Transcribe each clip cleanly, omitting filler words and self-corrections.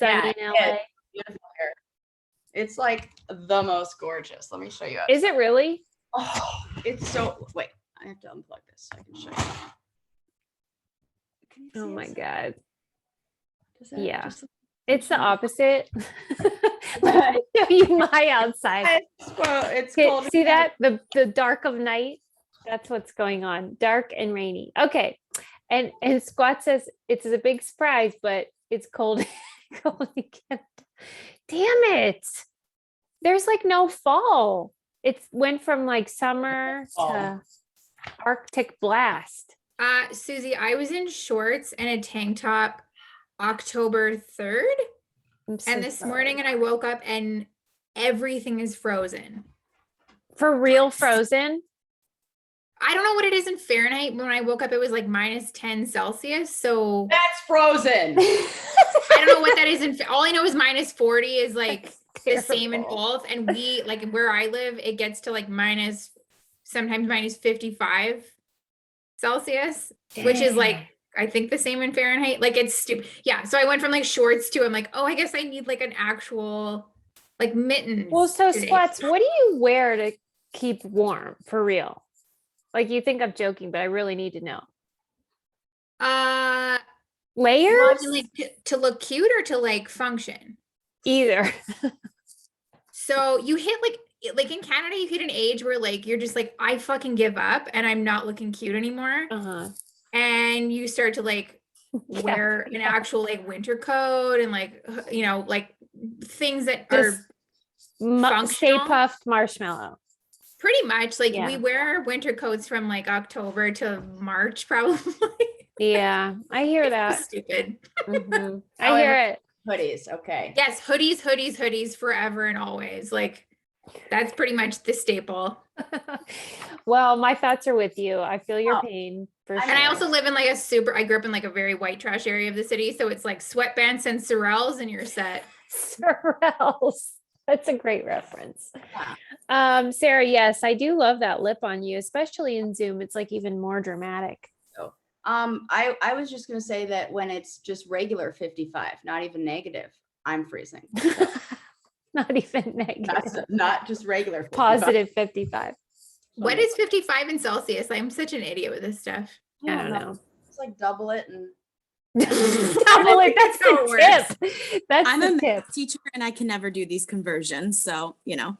sunny in LA. Beautiful here. It's like the most gorgeous. Let me show you. Is it really? Oh, it's so. Wait, I have to unplug this so I can show you. Oh my God. Yeah. It's the opposite. Let me show you my outside. It's cold. See that? The dark of night? That's what's going on. Dark and rainy. Okay. And Squat says it's a big surprise, but it's cold. Cold again. Damn it. There's like no fall. It went from like summer to Arctic blast. Susie, I was in shorts and a tank top October 3rd. And this morning and I woke up and everything is frozen. For real frozen? I don't know what it is in Fahrenheit. When I woke up, it was like minus 10 Celsius. So that's frozen. I don't know what that is. All I know is minus 40 is like the same in both. And we, like where I live, it gets to like sometimes minus 55 Celsius, which is like, I think the same in Fahrenheit. Like it's stupid. Yeah. So I went from like shorts to, I'm like, oh, I guess I need like an actual like mittens. Well, so Squats, what do you wear to keep warm for real? Like you think I'm joking, but I really need to know. Layers? To look cute or to like function? Either. So you hit like in Canada, you hit an age where like you're just like, I fucking give up and I'm not looking cute anymore. And you start to like wear an actual like winter coat and like, you know, like things that are functional. Stay Puft Marshmallow. Pretty much like we wear winter coats from like October to March probably. Yeah, I hear that. Stupid. I hear it. Hoodies. Okay. Yes. Hoodies forever and always. Like that's pretty much the staple. Well, my thoughts are with you. I feel your pain for sure. And I also live in like I grew up in like a very white trash area of the city. So it's like sweatpants and Sorels and you're set. Sorels. That's a great reference. Sarah, yes, I do love that lip on you, especially in Zoom. It's like even more dramatic. So, I was just going to say that when it's just regular 55, not even negative, I'm freezing. So. Not even negative. Not just regular 55. Positive 55. What is 55 in Celsius? I'm such an idiot with this stuff. I don't know. It's like double it and double it. That's the tip. I'm a math teacher and I can never do these conversions. So, you know.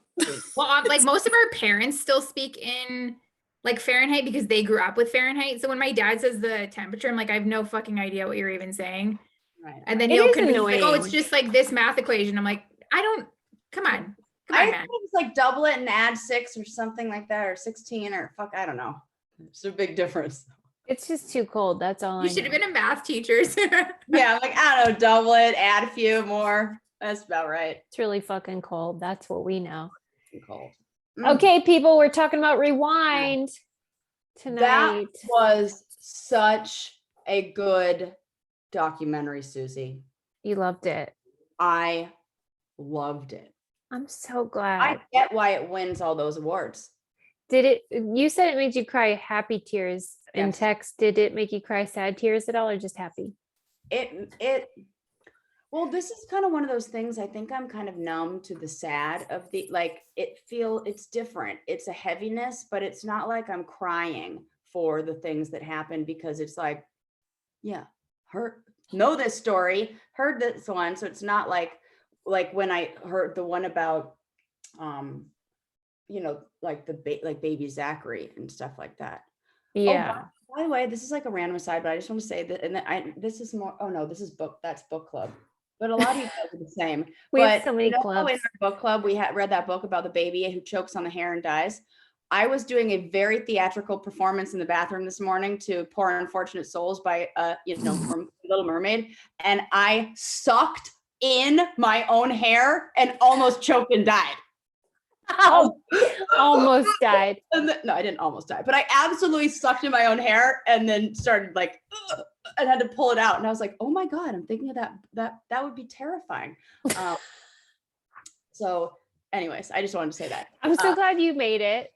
Well, like most of our parents still speak in like Fahrenheit because they grew up with Fahrenheit. So when my dad says the temperature, I'm like, I have no fucking idea what you're even saying. Right. And then he'll convince like, oh, it's just like this math equation. I'm like, come on. I think it's like double it and add 6 or something like that, or 16 or fuck, I don't know. It's a big difference. It's just too cold. That's all. You should have been a math teacher. Yeah, I'm like, I don't know, double it, add a few more. That's about right. It's really fucking cold. That's what we know. Cold. Okay, people, we're talking about Rewind tonight. That was such a good documentary, Susie. You loved it. I loved it. I'm so glad. I get why it wins all those awards. You said it made you cry happy tears in text. Did it make you cry sad tears at all or just happy? Well, this is kind of one of those things. I think I'm kind of numb to the sad of the, like, it's different. It's a heaviness, but it's not like I'm crying for the things that happen because it's like, know this story, heard this one. So it's not like when I heard the one about, like baby Zachary and stuff like that. Yeah. Oh, by the way, this is like a random aside, but I just want to say that, and this is more, that's book club. But a lot of you guys are the same. We have so many clubs. In our book club, we had read that book about the baby who chokes on the hair and dies. I was doing a very theatrical performance in the bathroom this morning to Poor Unfortunate Souls by, from Little Mermaid. And I sucked in my own hair and almost choked and died. Almost died. No, I didn't almost die, but I absolutely sucked in my own hair and then started like, and had to pull it out. And I was like, oh my God, I'm thinking of that would be terrifying. So anyways, I just wanted to say that. I'm so glad you made it.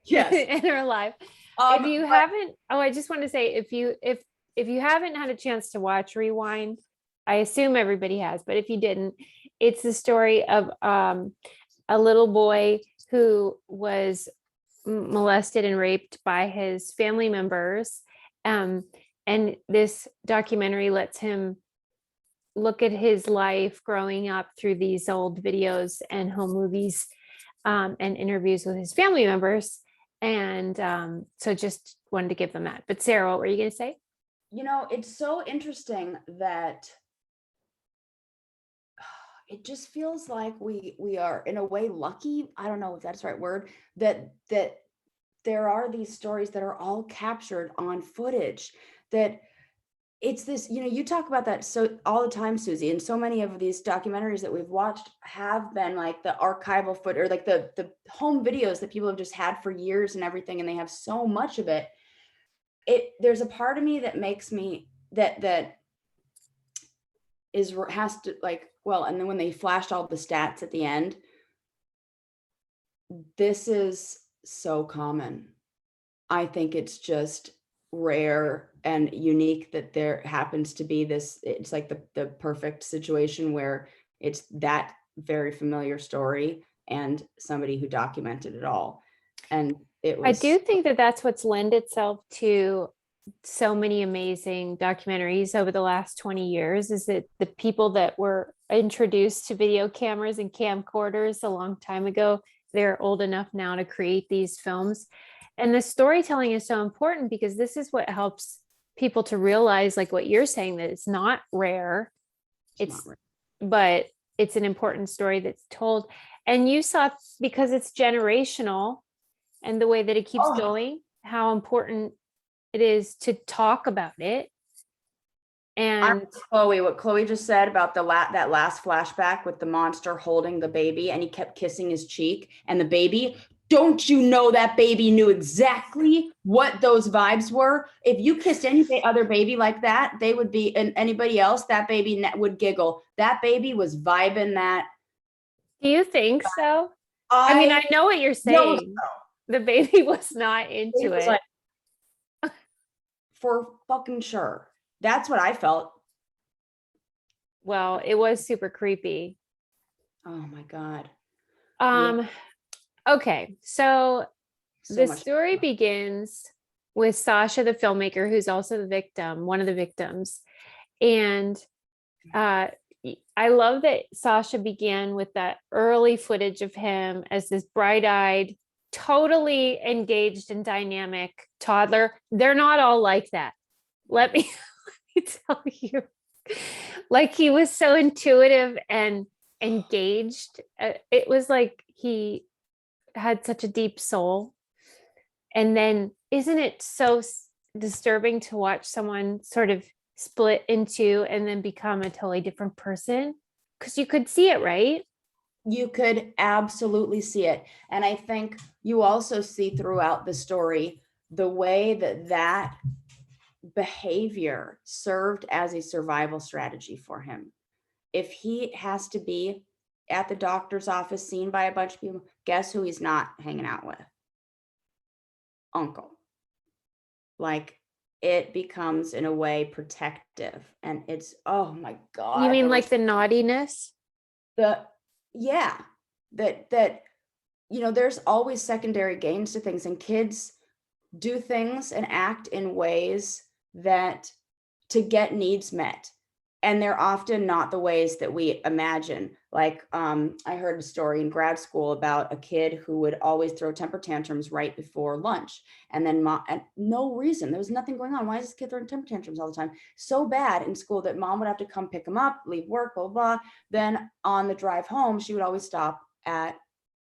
Yes. In our life. If you haven't, I just want to say, if you haven't had a chance to watch Rewind, I assume everybody has, but if you didn't, it's the story of a little boy who was molested and raped by his family members. And this documentary lets him look at his life growing up through these old videos and home movies, and interviews with his family members. And so just wanted to give them that. But Sarah, what were you going to say? You know, it's so interesting that it just feels like we are in a way lucky. I don't know if that's the right word, that there are these stories that are all captured on footage, that it's this, you know, you talk about that so all the time, Susie, and so many of these documentaries that we've watched have been like the archival foot, or like the home videos that people have just had for years and everything, and they have so much of it. There's a part of me that makes me that has to, like, well, and then when they flashed all the stats at the end, this is so common. I think it's just rare and unique that there happens to be this, it's like the perfect situation where it's that very familiar story and somebody who documented it all. And it was, I do think that that's what's lend itself to so many amazing documentaries over the last 20 years, is that the people that were introduced to video cameras and camcorders a long time ago, they're old enough now to create these films. And the storytelling is so important because this is what helps people to realize, like what you're saying, that it's not rare. It's not but it's an important story that's told. And you saw, because it's generational and the way that it keeps going, how important it is to talk about it. And Chloe, what Chloe just said about that last flashback with the monster holding the baby and he kept kissing his cheek, and the baby, don't you know that baby knew exactly what those vibes were? If you kissed any other baby like that, they would be, and anybody else, that baby would giggle. That baby was vibing that. do you think so? I mean, I know what you're know saying. The baby was not into was it. like, for fucking sure. That's what I felt. Well, it was super creepy. Oh my God. Okay, so the much story begins with Sasha, the filmmaker, who's also the victim, one of the victims. And I love that Sasha began with that early footage of him as this bright-eyed, totally engaged and dynamic toddler. They're not all like that. Let me tell you. Like, he was so intuitive and engaged. It was like he had such a deep soul. And then isn't it so disturbing to watch someone sort of split into and then become a totally different person? Because you could see it, right? You could absolutely see it. And I think you also see throughout the story the way that behavior served as a survival strategy for him. If he has to be at the doctor's office seen by a bunch of people, guess who he's not hanging out with? Uncle. Like, it becomes in a way protective, and it's, oh my God. You mean like the naughtiness? That you know, there's always secondary gains to things, and kids do things and act in ways that to get needs met, and they're often not the ways that we imagine. Like, I heard a story in grad school about a kid who would always throw temper tantrums right before lunch, and then and no reason, there was nothing going on. Why is this kid throwing temper tantrums all the time? So bad in school that mom would have to come pick him up, leave work, blah, blah, blah. Then on the drive home, she would always stop at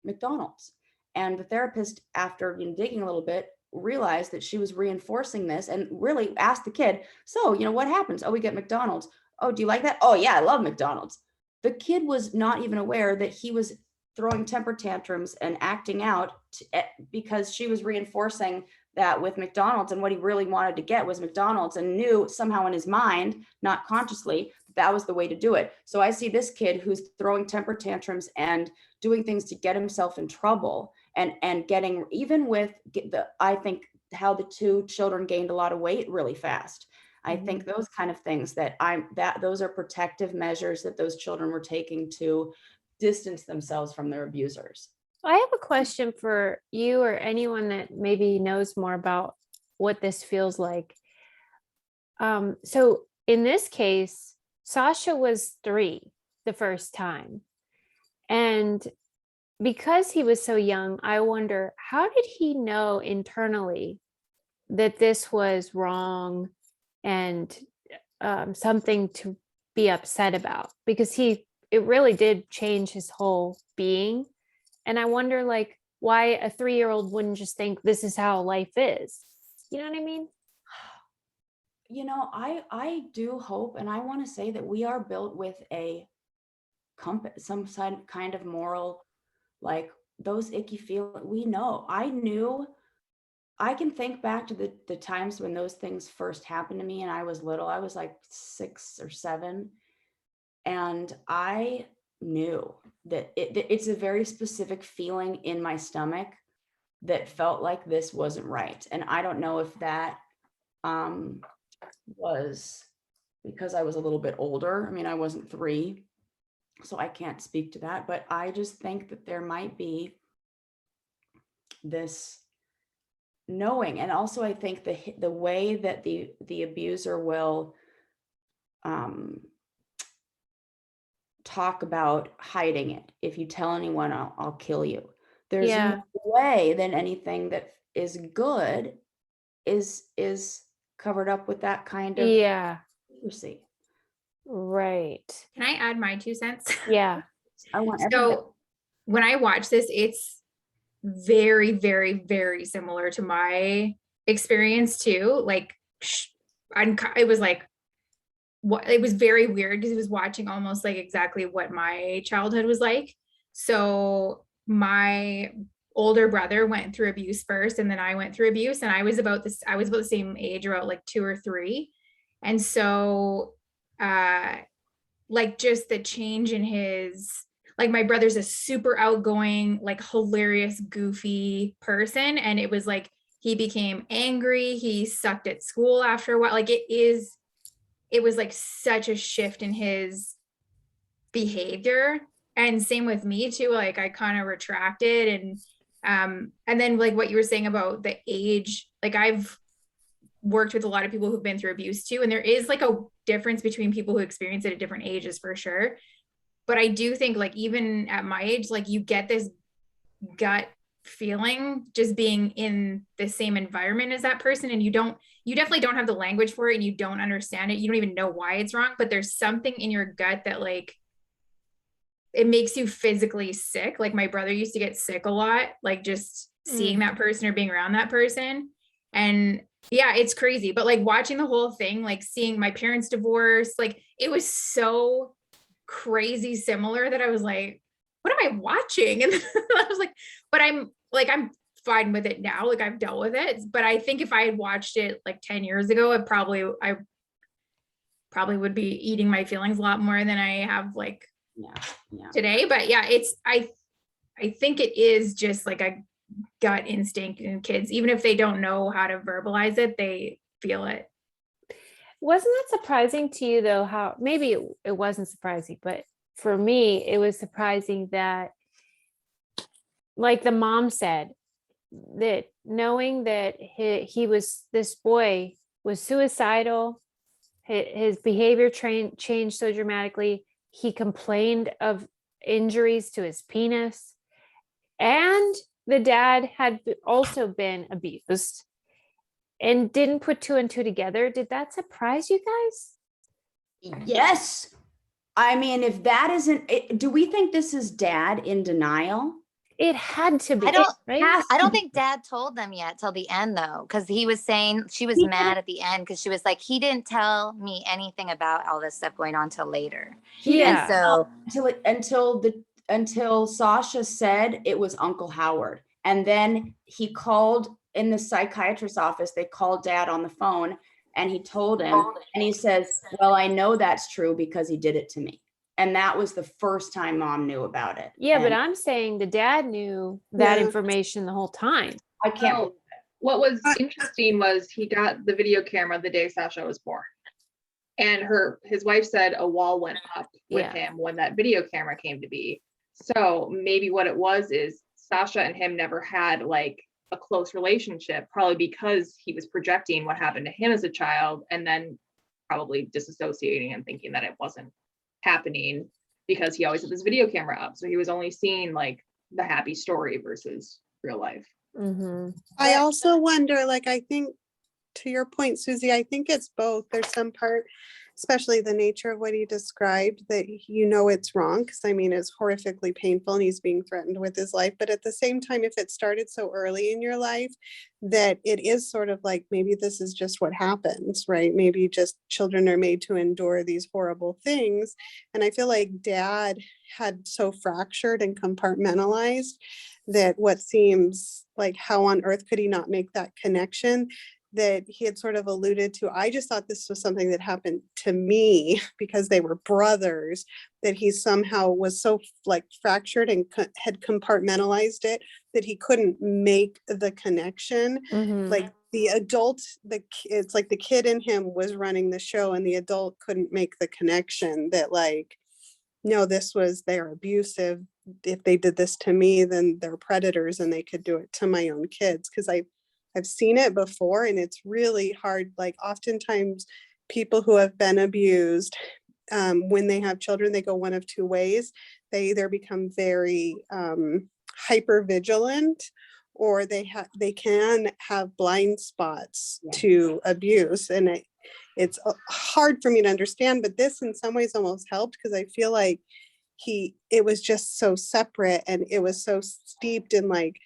McDonald's. And the therapist, after digging a little bit, realized that she was reinforcing this, and really asked the kid, so, what happens? Oh, we get McDonald's. Oh, do you like that? Oh yeah, I love McDonald's. The kid was not even aware that he was throwing temper tantrums and acting out because she was reinforcing that with McDonald's, and what he really wanted to get was McDonald's, and knew somehow in his mind, not consciously, that was the way to do it. So I see this kid who's throwing temper tantrums and doing things to get himself in trouble, and getting, even with I think how the two children gained a lot of weight really fast. I think those kind of things that those are protective measures that those children were taking to distance themselves from their abusers. I have a question for you or anyone that maybe knows more about what this feels like. So in this case, Sasha was 3 the first time. And because he was so young, I wonder, how did he know internally that this was wrong and something to be upset about? Because it really did change his whole being. And I wonder, like, why a 3-year-old wouldn't just think this is how life is. You know what I mean? You know, I do hope, and I want to say that we are built with a compass, some kind of moral, like those icky feel. We know. I can think back to the times when those things first happened to me, and I was little. I was like 6 or 7, and I knew that it's a very specific feeling in my stomach that felt like this wasn't right. And I don't know if that was because I was a little bit older. I mean, I wasn't 3, so I can't speak to that, but I just think that there might be this knowing. And also I think the way that the abuser will talk about hiding it. If you tell anyone, I'll kill you. There's Yeah. no way that anything that is good is covered up with that kind of Yeah. secrecy. Right. Can I add my 2 cents? Yeah. I want everybody. So when I watch this, it's very, very, very similar to my experience too. Like, it was like, what, it was very weird because it was watching almost like exactly what my childhood was like. So my older brother went through abuse first, and then I went through abuse, and I was about the same age, about like 2 or 3. And so like just the change in his, like, my brother's a super outgoing, like hilarious, goofy person. And it was like, he became angry. He sucked at school after a while. Like it was like such a shift in his behavior. And same with me too. Like I kind of retracted, and then like what you were saying about the age, like I've worked with a lot of people who've been through abuse too. And there is like a difference between people who experience it at different ages for sure. But I do think like even at my age, like you get this gut feeling just being in the same environment as that person, and you definitely don't have the language for it, and you don't understand it. You don't even know why it's wrong, but there's something in your gut that like it makes you physically sick. Like my brother used to get sick a lot, like just seeing that person or being around that person. And yeah, it's crazy. But like watching the whole thing, like seeing my parents divorce, like it was so crazy similar that I was like, what am I watching? And I was like, but I'm fine with it now. Like I've dealt with it. But I think if I had watched it like 10 years ago, I probably would be eating my feelings a lot more than I have like today. But yeah, I think it is just like a gut instinct in kids. Even if they don't know how to verbalize it, they feel it. Wasn't that surprising to you though? How maybe it wasn't surprising, but for me, it was surprising that, like the mom said, that knowing that this boy was suicidal, his behavior changed so dramatically. He complained of injuries to his penis, and the dad had also been abused, and didn't put 2 and 2 together. Did that surprise you guys? Yes. I mean, if that isn't, do we think this is dad in denial? It had to be. I Has to don't be. think dad told them yet till the end though, because he was saying she was He mad at the end because she was like, he didn't tell me anything about all this stuff going on till later. He Yeah. And so until Sasha said it was Uncle Howard. And then he called in the psychiatrist's office, they called dad on the phone, and he told him, and he says, well, I know that's true because he did it to me. And that was the first time mom knew about it. Yeah, but And I'm saying the dad knew that Yeah. information the whole time. I can't. Well, what was interesting was he got the video camera the day Sasha was born. And his wife said a wall went up with Yeah. him when that video camera came to be. So maybe what it was is Sasha and him never had like a close relationship, probably because he was projecting what happened to him as a child and then probably disassociating and thinking that it wasn't happening because he always had this video camera up. So he was only seeing like the happy story versus real life. Mm-hmm. I also wonder, like, I think to your point, Susie, I think it's both. There's some part, especially the nature of what he described, that it's wrong. Because I mean, it's horrifically painful and he's being threatened with his life. But at the same time, if it started so early in your life, that it is sort of like maybe this is just what happens, right? Maybe just children are made to endure these horrible things. And I feel like dad had so fractured and compartmentalized that what seems like how on earth could he not make that connection that he had sort of alluded to. I just thought this was something that happened to me because they were brothers, that he somehow was so like fractured and had compartmentalized it that he couldn't make the connection. Mm-hmm. Like the adult, it's like the kid in him was running the show and the adult couldn't make the connection that like, no, they're abusive. If they did this to me, then they're predators and they could do it to my own kids. Because I've seen it before and it's really hard. Like oftentimes people who have been abused, when they have children, they go one of two ways. They either become very hyper vigilant or they can have blind spots to abuse. And it's hard for me to understand, but this in some ways almost helped because I feel like it was just so separate and it was so steeped in like,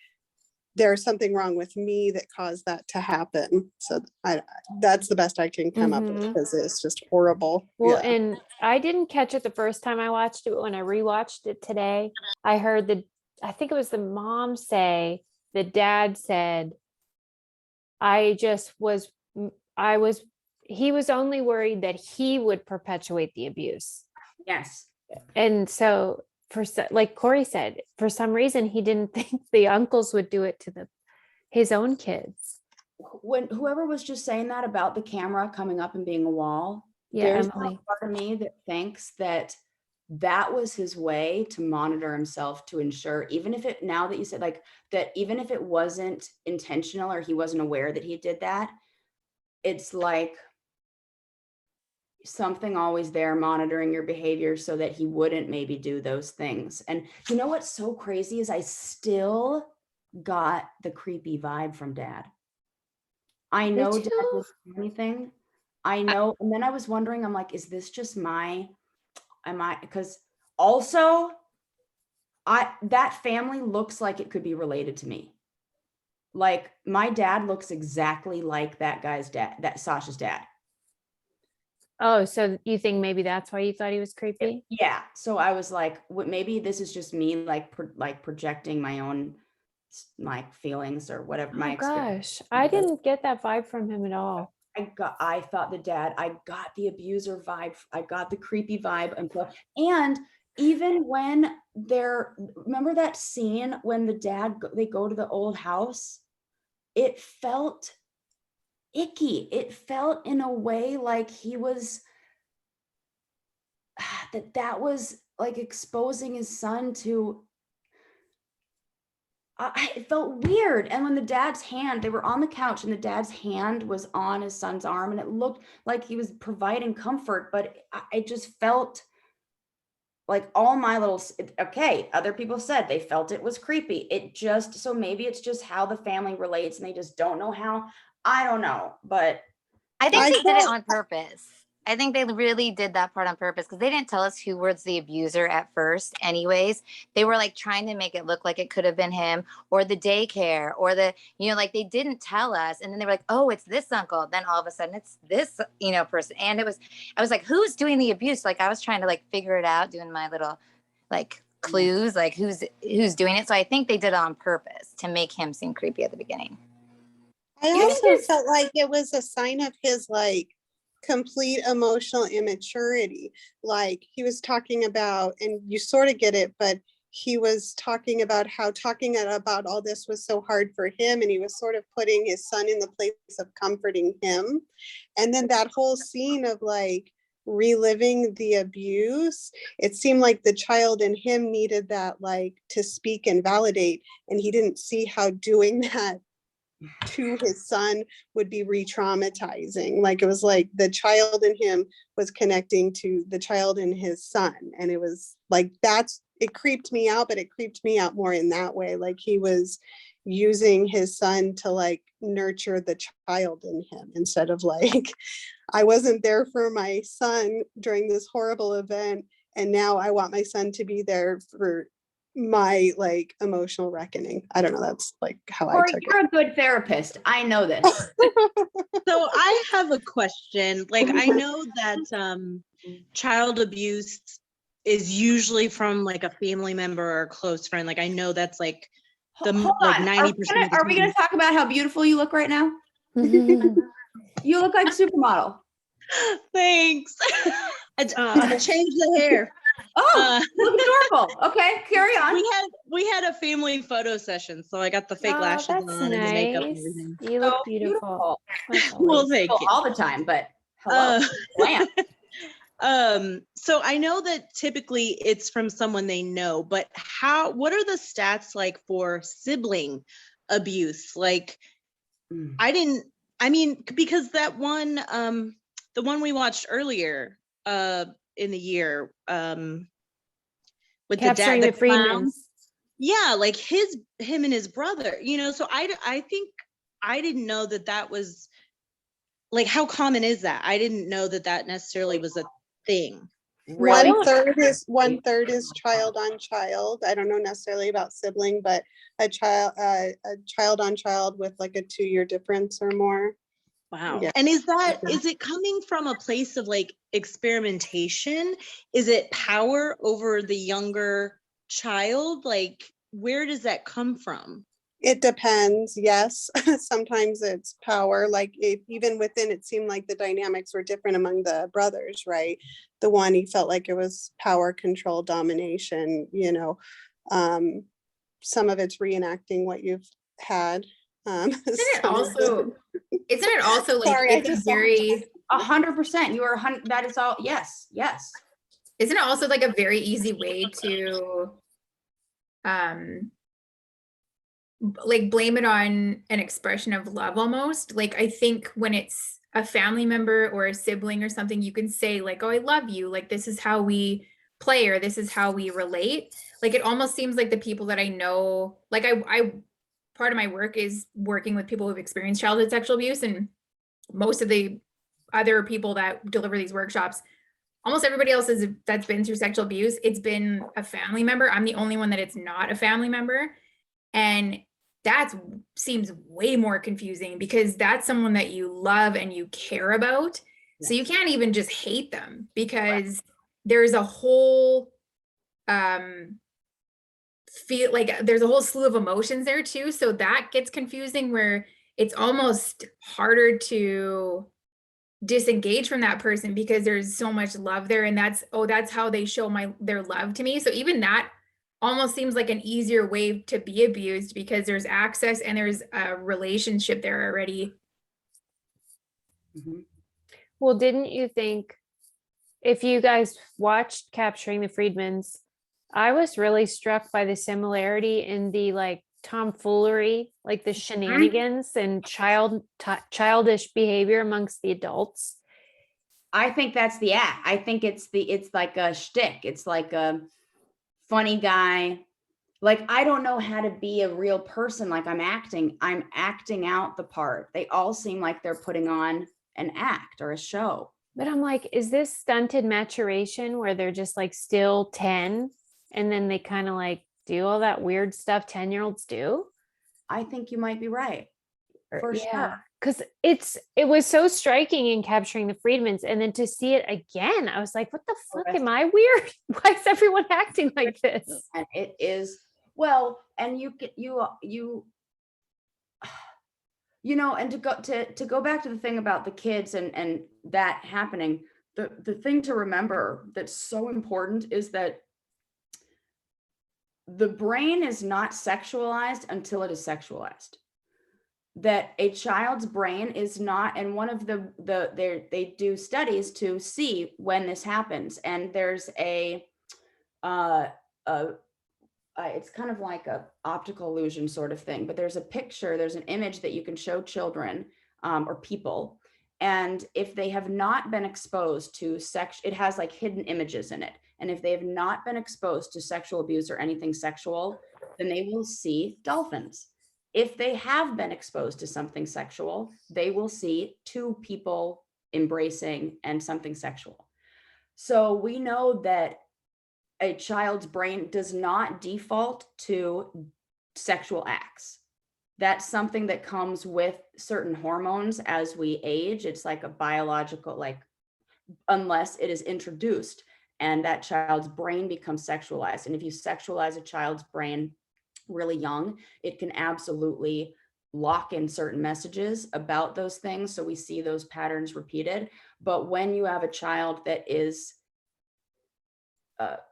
there's something wrong with me that caused that to happen. So that's the best I can come up with because it's just horrible. Well, Yeah. and I didn't catch it the first time I watched it, but when I rewatched it today, I heard I think it was the mom say, the dad said, he was only worried that he would perpetuate the abuse. Yes. And so like Corey said, for some reason, he didn't think the uncles would do it to his own kids. When whoever was just saying that about the camera coming up and being a wall, Yeah, there's Emily. a part of me that thinks that was his way to monitor himself to ensure, even if it, now that you said like that, even if it wasn't intentional or he wasn't aware that he did that, it's like something always there monitoring your behavior so that he wouldn't maybe do those things. And you know what's so crazy is I still got the creepy vibe from dad. I know dad didn't do anything. I know. And then I was wondering, I'm like, is this just because also that family looks like it could be related to me. Like my dad looks exactly like that guy's dad, that Sasha's dad. Oh, so you think maybe that's why you thought he was creepy? Yeah. So I was like, maybe this is just me like projecting my own like feelings or whatever. Oh My gosh, I didn't get that vibe from him at all. I thought the dad, I got the abuser vibe. I got the creepy vibe. And even when remember that scene when the dad, they go to the old house, it felt icky. It felt in a way like he was, that was like exposing his son to, it felt weird. And when the dad's hand, they were on the couch and the dad's hand was on his son's arm and it looked like he was providing comfort, but I just felt like all my little, okay, other people said they felt it was creepy. So maybe it's just how the family relates and they just don't know how. I don't know, but I think they did it on purpose. I think they really did that part on purpose because they didn't tell us who was the abuser at first anyways. They were like trying to make it look like it could have been him or the daycare or like they didn't tell us. And then they were like, oh, it's this uncle. Then all of a sudden it's this, person. And I was like, who's doing the abuse? Like I was trying to like figure it out, doing my little like clues, like who's doing it. So I think they did it on purpose to make him seem creepy at the beginning. I also felt like it was a sign of his like complete emotional immaturity. Like he was talking about, and you sort of get it, but he was talking about how talking about all this was so hard for him, and he was sort of putting his son in the place of comforting him. And then that whole scene of like reliving the abuse, it seemed like the child in him needed that, like, to speak and validate, and he didn't see how doing that to his son would be re-traumatizing. Like, it was like the child in him was connecting to the child in his son, and it was like, it creeped me out, but it creeped me out more in that way. Like, he was using his son to like nurture the child in him, instead of like, I wasn't there for my son during this horrible event, and now I want my son to be there for my like emotional reckoning. I don't know, that's like how I Corey, took you're it. a good therapist. I know this. So I have a question. Like, I know that child abuse is usually from like a family member or a close friend. Like, I know that's like the Hold like on. 90% of the Are we gonna time. talk about how beautiful you look right now? You look like a supermodel. Thanks. I changed the hair. Oh, you look adorable. Okay, carry on. We had a family photo session, so I got the fake lashes that's on and the makeup and nice. everything. You look So beautiful. As Well, always. thank Well, you. all the time, but hello. Uh, Glam. So I know that typically it's from someone they know, but what are the stats like for sibling abuse? Like, because that one, the one we watched earlier, in the year, with Capturing the clown. Freedmans. Yeah, like him and his brother, so I think I didn't know that was like, how common is that? I didn't know that necessarily was a thing. Really? One third is child on child. I don't know necessarily about sibling, but a child on child with like a 2-year difference or more. Wow. Yeah. And is it coming from a place of like experimentation? Is it power over the younger child? Like, where does that come from? It depends. Yes. Sometimes it's power. Like, even within, it seemed like the dynamics were different among the brothers, right? The one, he felt like it was power, control, domination, some of it's reenacting what you've had. Isn't it also like, Sorry, I it's a just- very 100%. You are 100. That is all. Yes. Yes. isn't it also like a very easy way to like blame it on an expression of love almost? Like, I think when it's a family member or a sibling or something, you can say like, oh, I love you, like this is how we play, or this is how we relate. Like, it almost seems like the people that I know, like I part of my work is working with people who've experienced childhood sexual abuse, and most of the other people that deliver these workshops, almost everybody else that's been through sexual abuse, it's been a family member. I'm the only one that it's not a family member. And that seems way more confusing, because that's someone that you love and you care about. So you can't even just hate them, because there's a whole feel like there's a whole slew of emotions there too. So that gets confusing, where it's almost harder to disengage from that person because there's so much love there, and that's how they show their love to me. So even that almost seems like an easier way to be abused, because there's access and there's a relationship there already. Mhm. Well, didn't you think, if you guys watched Capturing the Freedmans, I was really struck by the similarity in the like tomfoolery, like the shenanigans and childish behavior amongst the adults. I think that's the act. I think it's like a shtick. It's like a funny guy. Like, I don't know how to be a real person. Like, I'm acting out the part. They all seem like they're putting on an act or a show. But I'm like, is this stunted maturation where they're just like still 10 and then they kind of like do all that weird stuff 10-year-olds do? I think you might be right. For sure. Because it was so striking in Capturing the Freedmans, and then to see it again, I was like, what the fuck, am I weird? Why is everyone acting like this? And it is, well, and and to go back to the thing about the kids and that happening, the thing to remember that's so important is that the brain is not sexualized until it is sexualized. that a child's brain is not, and one of they do studies to see when this happens, and there's uh, it's kind of like a optical illusion sort of thing, but there's an image that you can show children or people, and if they have not been exposed to sex, it has like hidden images in it, and if they have not been exposed to sexual abuse or anything sexual, then they will see dolphins. If they have been exposed to something sexual, they will see two people embracing and something sexual. So we know that a child's brain does not default to sexual acts. That's something that comes with certain hormones as we age. It's like a biological, like, unless it is introduced and that child's brain becomes sexualized. And if you sexualize a child's brain really young, it can absolutely lock in certain messages about those things. So we see those patterns repeated. But when you have a child that is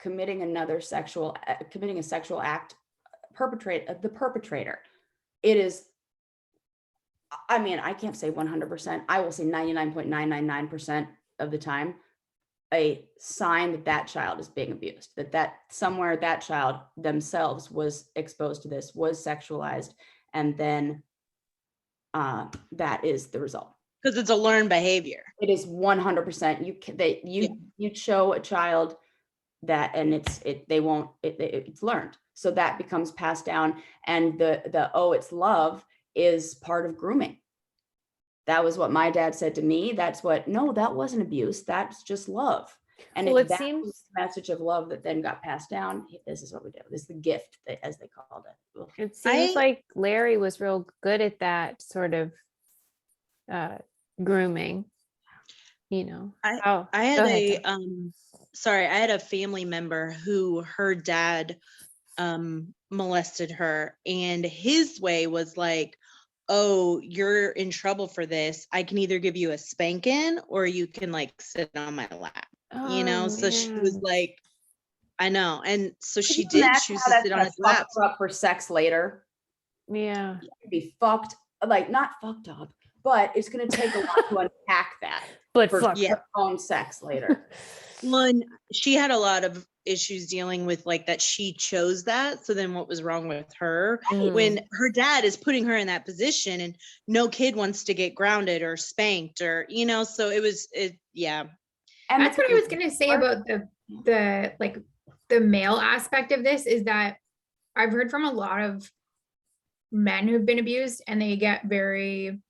committing a sexual act, the perpetrator, it is, I mean, I can't say 100%, I will say 99.999% of the time, a sign that that child is being abused, that somewhere that child themselves was exposed to this, was sexualized, and then that is the result. Because it's a learned behavior. It is 100%. You show a child that, and it's learned, so that becomes passed down, and the oh, it's love is part of grooming. That was what my dad said to me. No, that wasn't abuse. That's just love. And Well, if it that seems- was the message of love that then got passed down, this is what we do. This is the gift, as they called it. Ugh. It seems I- like Larry was real good at that sort of grooming, you know. I- Oh, I had go ahead, Doc. I had a family member who her dad molested her, and his way was like, oh, you're in trouble for this. I can either give you a spanking or you can like sit on my lap, you know? Oh, So she was man. like, I know. And so Could she you did imagine choose how to that's sit on gonna his lap. fuck her up for sex later? Yeah. You'd be fucked, like not fucked up, but it's going to take a lot to unpack that But for fuck. Yeah. her own sex later. One, she had a lot of issues dealing with like that she chose that. So then what was wrong with her when her dad is putting her in that position and no kid wants to get grounded or spanked or, you know, so yeah. And That's what I was gonna say about the like the male aspect of this, is that I've heard from a lot of men who've been abused, and they get very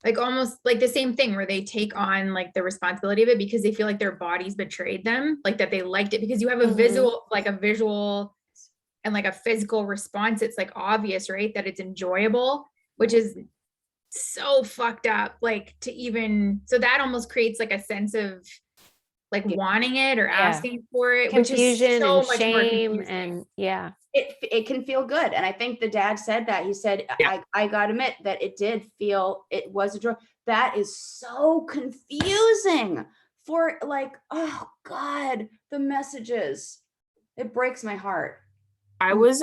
like almost like the same thing where they take on like the responsibility of it because they feel like their bodies betrayed them, like that they liked it, because you have a visual and like a physical response. It's like obvious, right, that it's enjoyable, which is so fucked up, like to even, so that almost creates like a sense of like wanting it or asking for it, which is Confusion so and much more shame confusing. and yeah. it can feel good. And I think the dad said that. He said, I got to admit that it was a drug. That is so confusing for like, oh God, the messages. It breaks my heart. I was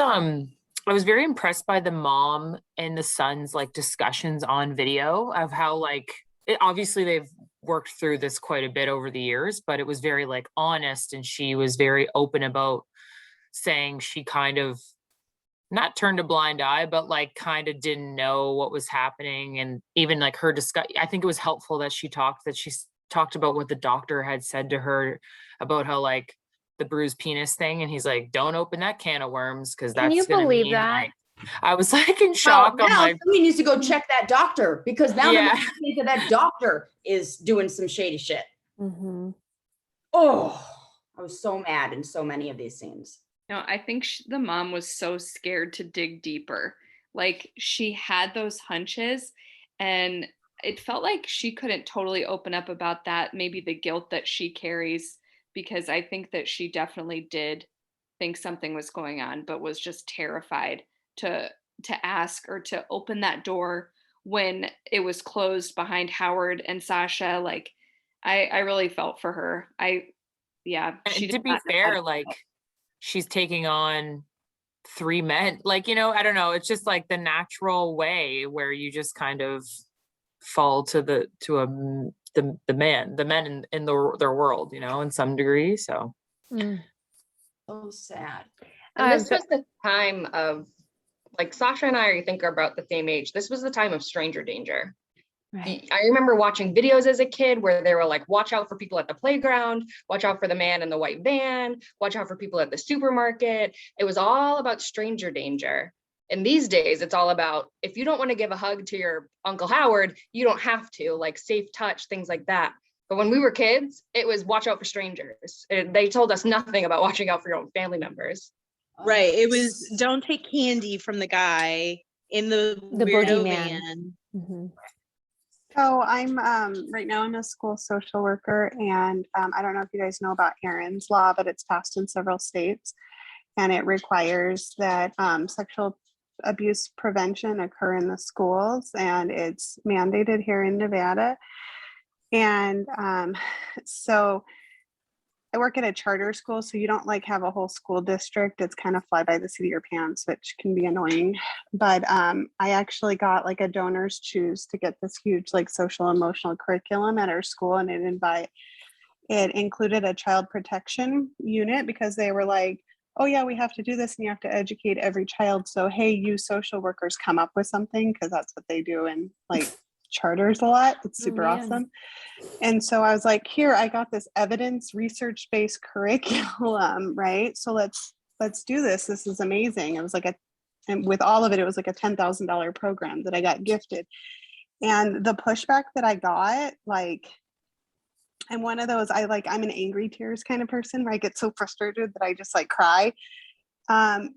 very impressed by the mom and the son's like discussions on video of how like obviously they've worked through this quite a bit over the years, but it was very like honest, and she was very open about saying she kind of not turned a blind eye, but like kind of didn't know what was happening. And even like her I think it was helpful that she talked about what the doctor had said to her about how like the bruised penis thing, and he's like, don't open that can of worms, because that's Can you gonna believe mean, that? like, I was like in shock. Well, I'm now like, somebody needs to go check that doctor, because now Yeah. that makes me think that doctor is doing some shady shit. Mhm. Oh, I was so mad in so many of these scenes. No, I think the mom was so scared to dig deeper. Like she had those hunches, and it felt like she couldn't totally open up about that, maybe the guilt that she carries, because I think that she definitely did think something was going on, but was just terrified to ask or to open that door when it was closed behind Howard and Sasha. Like I really felt for her. and She to did be not know how fair, to like she's taking on three men, like, you know, I don't know. It's just like the natural way where you just kind of fall to the men in their world, you know, in some degree. So So sad. And this So- was the time of, like, Sasha and I think are about the same age. This was the time of stranger danger. right. I remember watching videos as a kid where they were like, watch out for people at the playground, watch out for the man in the white van, watch out for people at the supermarket. It was all about stranger danger. And these days, it's all about, if you don't want to give a hug to your Uncle Howard, you don't have to, like safe touch, things like that. But when we were kids, it was watch out for strangers. They told us nothing about watching out for your own family members. Right. It was don't take candy from the guy in the weirdo boogeyman. van. Mhm. So I'm right now I'm a school social worker, and I don't know if you guys know about Aaron's Law, but it's passed in several states, and it requires that sexual abuse prevention occur in the schools, and it's mandated here in Nevada. And so I work at a charter school, so you don't like have a whole school district. It's kind of fly by the seat of your pants, which can be annoying. But I actually got like a donors choose to get this huge like social emotional curriculum at our school, and it included a child protection unit because they were like, oh yeah, we have to do this and you have to educate every child. So hey, you social workers come up with something, because that's what they do in like charters a lot. It's super man. awesome. And so I was like, here, I got this evidence research-based curriculum, right? So let's do this. This is amazing. It was like and with all of it, it was like a $10,000 program that I got gifted. And the pushback that I got, like, I'm one of those, I'm an angry tears kind of person where I get so frustrated that I just like cry.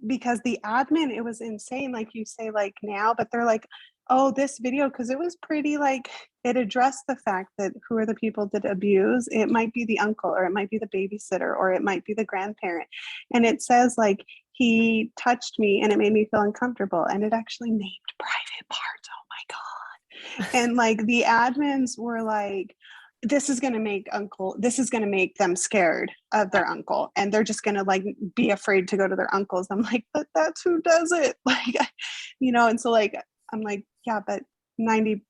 Because the admin, it was insane, like you say, like now, but they're like, oh, this video, because it was pretty like, it addressed the fact that who are the people that abuse. It might be the uncle, or it might be the babysitter, or it might be the grandparent. And it says like, he touched me and it made me feel uncomfortable. And it actually named private parts. Oh my God. And like the admins were like, this is going to make them scared of their uncle, and they're just going to like be afraid to go to their uncles. I'm like, but that's who does it. Like, you know, and so like, I'm like, yeah, but 90%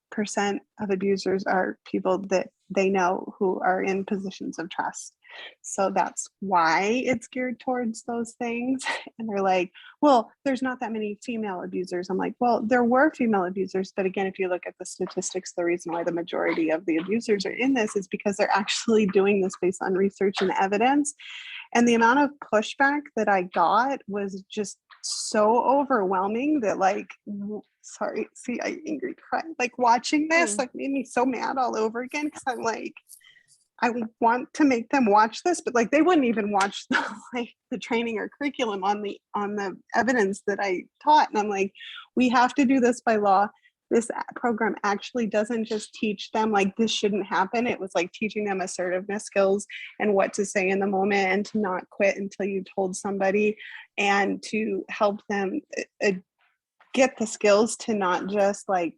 of abusers are people that they know who are in positions of trust. So that's why it's geared towards those things. And they're like, well, there's not that many female abusers. I'm like, well, there were female abusers. But again, if you look at the statistics, the reason why the majority of the abusers are in this is because they're actually doing this based on research and evidence. And the amount of pushback that I got was just so overwhelming that like, sorry, see, I angry cry. Like watching this like made me so mad all over again, because I'm like, I want to make them watch this, but like they wouldn't even watch the training or curriculum on the evidence that I taught. And I'm like, we have to do this by law. This program actually doesn't just teach them like this shouldn't happen. It was like teaching them assertiveness skills and what to say in the moment, and to not quit until you told somebody, and to help them get the skills to not just like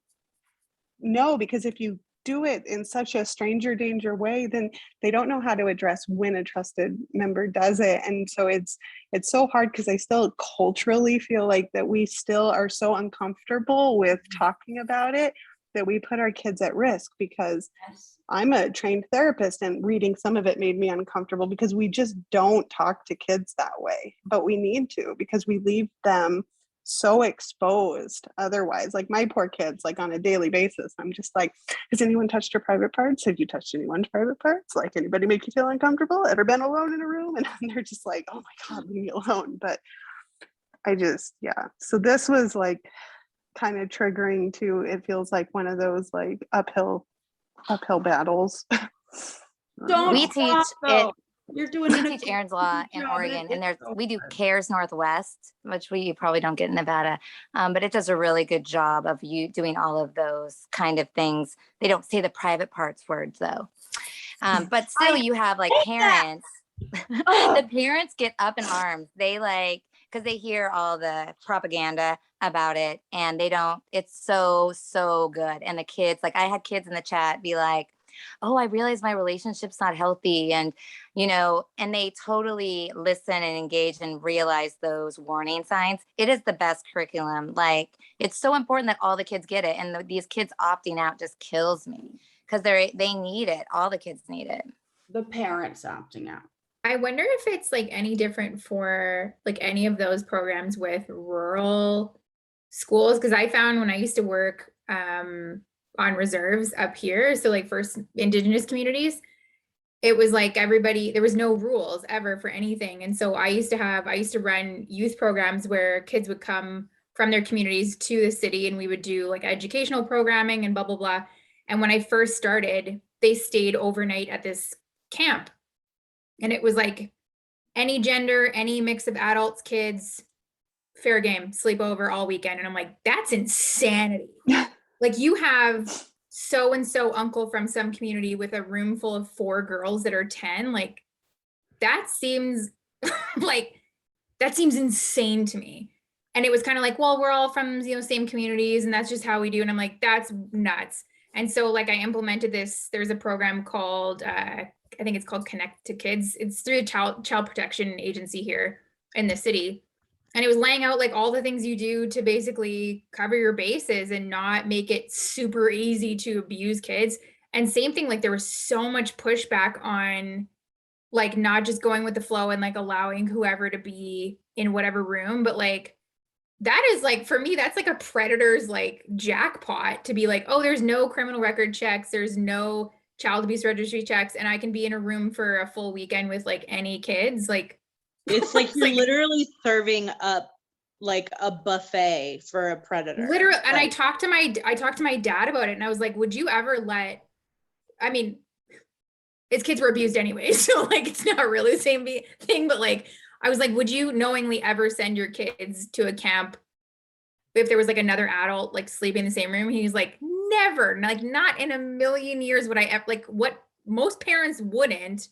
no, because if you do it in such a stranger danger way, then they don't know how to address when a trusted member does it. And so it's so hard, because I still culturally feel like that we still are so uncomfortable with talking about it that we put our kids at risk. Because I'm a trained therapist, and reading some of it made me uncomfortable, because we just don't talk to kids that way, but we need to, because we leave them so exposed otherwise. Like my poor kids, like on a daily basis, I'm just like, has anyone touched your private parts? Have you touched anyone's private parts? Like, anybody make you feel uncomfortable? Ever been alone in a room? And they're just like, oh my God, leave me alone. But I just, yeah. So this was like kind of triggering too. It feels like one of those like uphill battles. Don't We stop, teach though. it. You're doing We an teach Aaron's Law in job, Oregon, and it's so we do hard. CARES Northwest, which we probably don't get in Nevada, but it does a really good job of you doing all of those kind of things. They don't say the private parts words though, but still you have like parents. The parents get up in arms. They like, because they hear all the propaganda about it, and they don't. It's so good. And the kids, like I had kids in the chat be like, oh, I realize my relationship's not healthy. And, and they totally listen and engage and realize those warning signs. It is the best curriculum. Like, it's so important that all the kids get it. And these kids opting out just kills me because they need it. All the kids need it. The parents opting out. I wonder if it's like any different for like any of those programs with rural schools. Because I found when I used to work on reserves up here, so like First Indigenous communities, it was like everybody, there was no rules ever for anything. And so I used to run youth programs where kids would come from their communities to the city, and we would do like educational programming and blah, blah, blah. And when I first started, they stayed overnight at this camp. And it was like any gender, any mix of adults, kids, fair game, sleepover all weekend. And I'm like, that's insanity. Like, you have so-and-so uncle from some community with a room full of 4 girls that are 10. Like, that seems that seems insane to me. And it was kind of like, well, we're all from, same communities, and that's just how we do. And I'm like, that's nuts. And so like I implemented this, there's a program called, I think it's called Connect to Kids. It's through a child protection agency here in the city. And it was laying out like all the things you do to basically cover your bases and not make it super easy to abuse kids. And same thing, like there was so much pushback on like not just going with the flow and like allowing whoever to be in whatever room, but like that is like, for me, that's like a predator's like jackpot to be like, oh, there's no criminal record checks, there's no child abuse registry checks, and I can be in a room for a full weekend with like any kids. Like, it's like you're literally serving up like a buffet for a predator. Literally. And like, I talked to my dad about it, and I was like, would you ever I mean, his kids were abused anyway, so like it's not really the same thing, but like I was like, would you knowingly ever send your kids to a camp if there was like another adult like sleeping in the same room? He's like, never, like not in a million years would I ever, like, what most parents wouldn't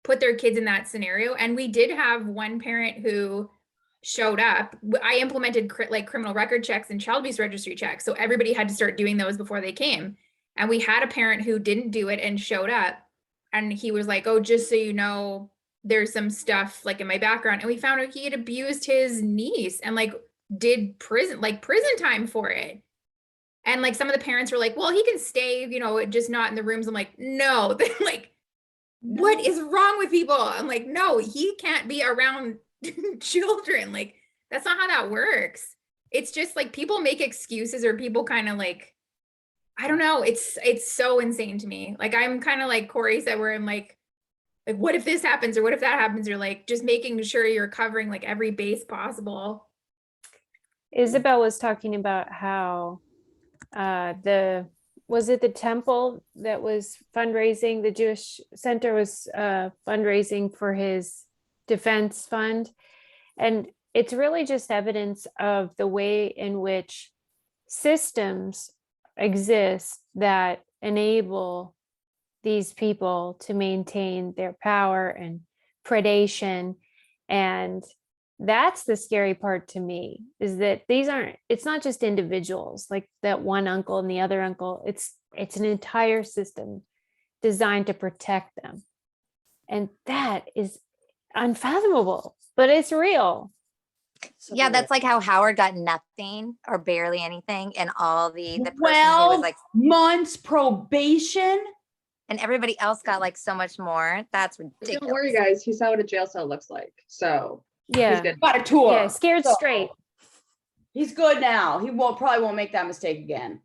put their kids in that scenario. And we did have one parent who showed up. I implemented like criminal record checks and child abuse registry checks, so everybody had to start doing those before they came. And we had a parent who didn't do it and showed up, and he was like, oh, just so you know, there's some stuff like in my background. And we found out he had abused his niece and like did prison time for it. And like some of the parents were like, well, he can stay, just not in the rooms. I'm like, no, like, what is wrong with people? I'm like, no, he can't be around children. Like, that's not how that works. It's just like people make excuses, or people kind of like, I don't know. It's so insane to me. Like, I'm kind of like Corey said, where I'm like, what if this happens, or what if that happens? Or like just making sure you're covering like every base possible. Isabel was talking about how was it the temple that was fundraising, the Jewish Center was fundraising for his defense fund. And it's really just evidence of the way in which systems exist that enable these people to maintain their power and predation. And that's the scary part to me, is that it's not just individuals like that one uncle and the other uncle. It's an entire system designed to protect them. And that is unfathomable, but it's real. Yeah, that's like how Howard got nothing or barely anything, and all the person who 12 was like months probation. And everybody else got like so much more. That's ridiculous. Don't worry, guys. He saw what a jail cell looks like. So Yeah. he's good. Got a tour. Yeah, scared So, straight. He's good now. He probably won't make that mistake again.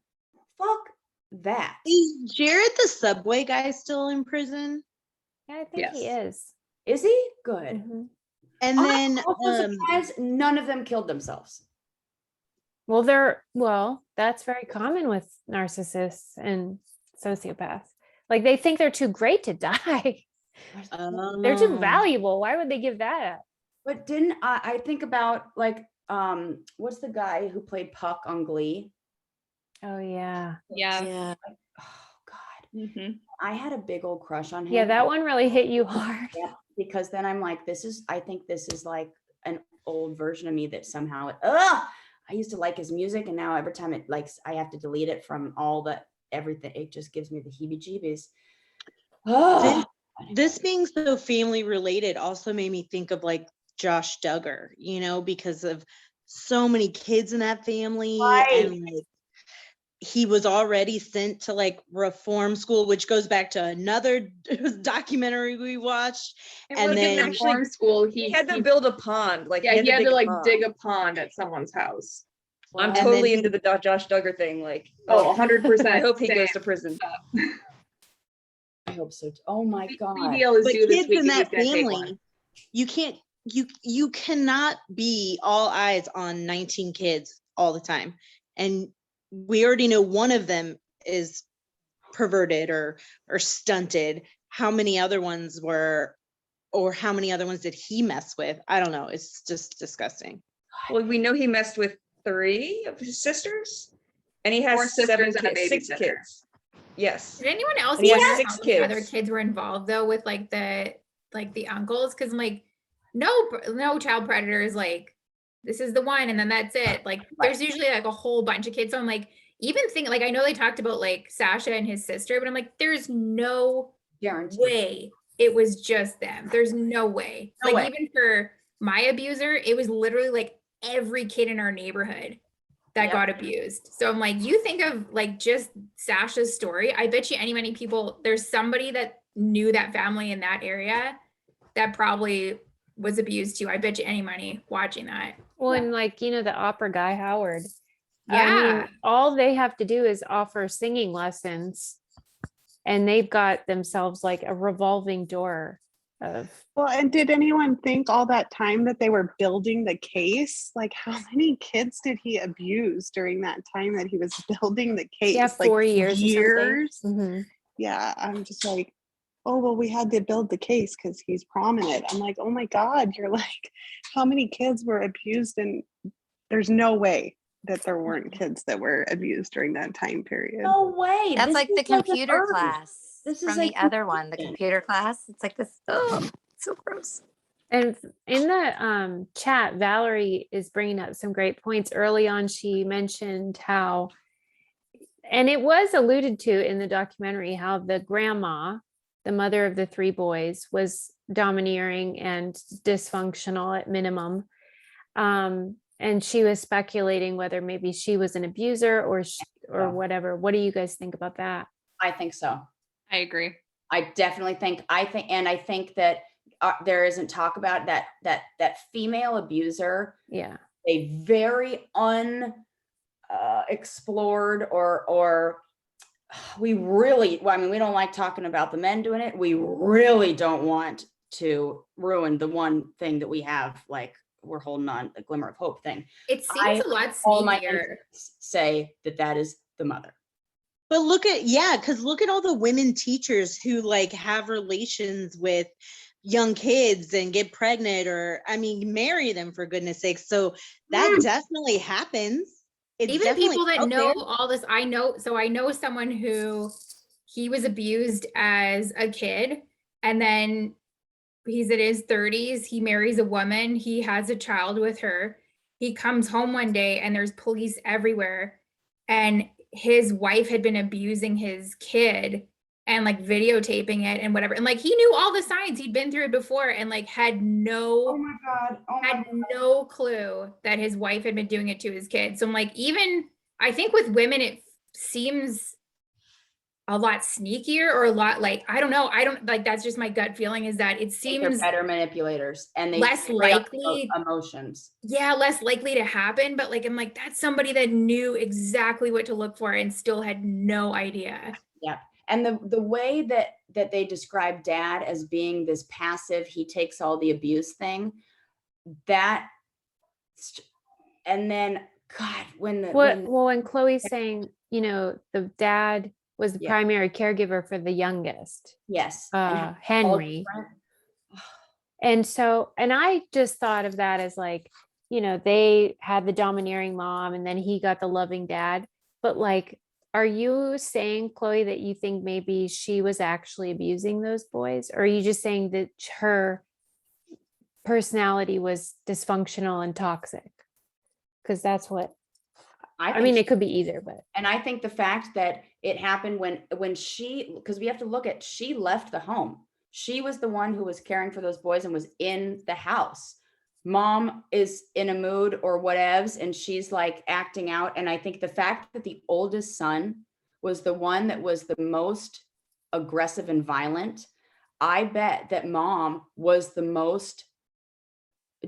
Fuck that. is Jared the subway guy still in prison? Yeah, I think he is. Is he? Good. Mhm. And I'm then also surprised none of them killed themselves. Well, that's very common with narcissists and sociopaths. Like, they think they're too great to die. They're too valuable. Why would they give that up? But didn't I think about like what's the guy who played Puck on Glee? Oh yeah. Yeah. Oh God. Mhm. I had a big old crush on him. Yeah, that one really hit you hard. Yeah, because then I'm like, I think this is like an old version of me that somehow I used to like his music, and now every time I have to delete it from everything. It just gives me the heebie-jeebies. Oh, This being so family related also made me think of like Josh Duggar, you know, because of so many kids in that family. Right. And like he was already sent to like reform school, which goes back to another documentary we watched. And Like, in then reform school, He had to build a pond, like yeah, he had dig to a like pond. dig a pond at someone's house. I'm And then totally he- into the Josh Duggar thing. Like, Oh, 100%. I hope he goes to prison. I hope so. Oh my God. BBL is but due this kids week. in and he's that gonna take one. family, you cannot be all eyes on 19 kids all the time. And we already know one of them is perverted or stunted. How many other ones were, or how many other ones did he mess with? I don't know. It's just disgusting. Well, we know he messed with 3 of his sisters, and he has 4 sisters 7 and a kids, 6 babysitter. kids. Yes. Did anyone else And he has wonder 6 how many other kids. kids were involved though with like the uncles? Because I'm like, no child predator is like, this is the one and then that's it. Like there's usually like a whole bunch of kids. So I'm like, even think like I know they talked about like Sasha and his sister, but I'm like, there's no Guaranteed. way it was just them. There's no way. No Like way. even for my abuser, it was literally like every kid in our neighborhood that Yep. got abused. So I'm like, you think of like just Sasha's story. I bet you many people, there's somebody that knew that family in that area that probably was abused too. I bet you any money watching that. Well, and like, the opera guy, Howard. Yeah. All they have to do is offer singing lessons and they've got themselves like a revolving door of. Well, and did anyone think all that time that they were building the case, like how many kids did he abuse during that time that he was building the case? Yeah, like 4 years. years. Or something. Mhm. Yeah, I'm just like, oh, well, we had to build the case because he's prominent. I'm like, oh my God, you're like, how many kids were abused? And there's no way that there weren't kids that were abused during that time period. No way. That's This like the is like an computer urge. class This is from like the other one, the insane. computer class. It's like this. Oh, so gross. And in the chat, Valerie is bringing up some great points. Early on, she mentioned how, and it was alluded to in the documentary, how the grandma, the mother of the 3 boys, was domineering and dysfunctional at minimum. And she was speculating whether maybe she was an abuser or Yeah. whatever. What do you guys think about that? I think so. I agree. I definitely think, I think that there isn't talk about that female abuser, Yeah. a very explored or we really, well, I mean, we don't like talking about the men doing it. We really don't want to ruin the one thing that we have, like we're holding on, the glimmer of hope thing. It seems a lot All my sneakier. instincts say that is the mother. But because look at all the women teachers who like have relations with young kids and get pregnant or, I mean, marry them for goodness sakes. So that definitely happens. It's Even definitely people that out know there. all this, I know someone who he was abused as a kid and then he's in his 30s, he marries a woman, he has a child with her. He comes home one day and there's police everywhere and his wife had been abusing his kid and like videotaping it and whatever. And like he knew all the signs, he'd been through it before and like had no no clue that his wife had been doing it to his kid. So I'm like, even I think with women, it seems a lot sneakier or a lot like, I don't know. I don't like, that's just my gut feeling is that it They're seems better manipulators and they less prey on likely- emotions. yeah, less likely to happen. But like, I'm like, that's somebody that knew exactly what to look for and still had no idea. Yeah. And the way that they describe dad as being this passive, he takes all the abuse thing, that, and then God, when Chloe's saying, the dad was the Yeah. primary caregiver for the youngest, yes, and how all Henry. different. And I just thought of that as like, they had the domineering mom and then he got the loving dad. But like, are you saying, Chloe, that you think maybe she was actually abusing those boys? Or are you just saying that her personality was dysfunctional and toxic? Because that's what, I think mean, she- it could be either, but And I think the fact that It happened when she, because we have to look at, she left the home. She was the one who was caring for those boys and was in the house. Mom is in a mood or whatevs, and she's like acting out. And I think the fact that the oldest son was the one that was the most aggressive and violent, I bet that mom was the most,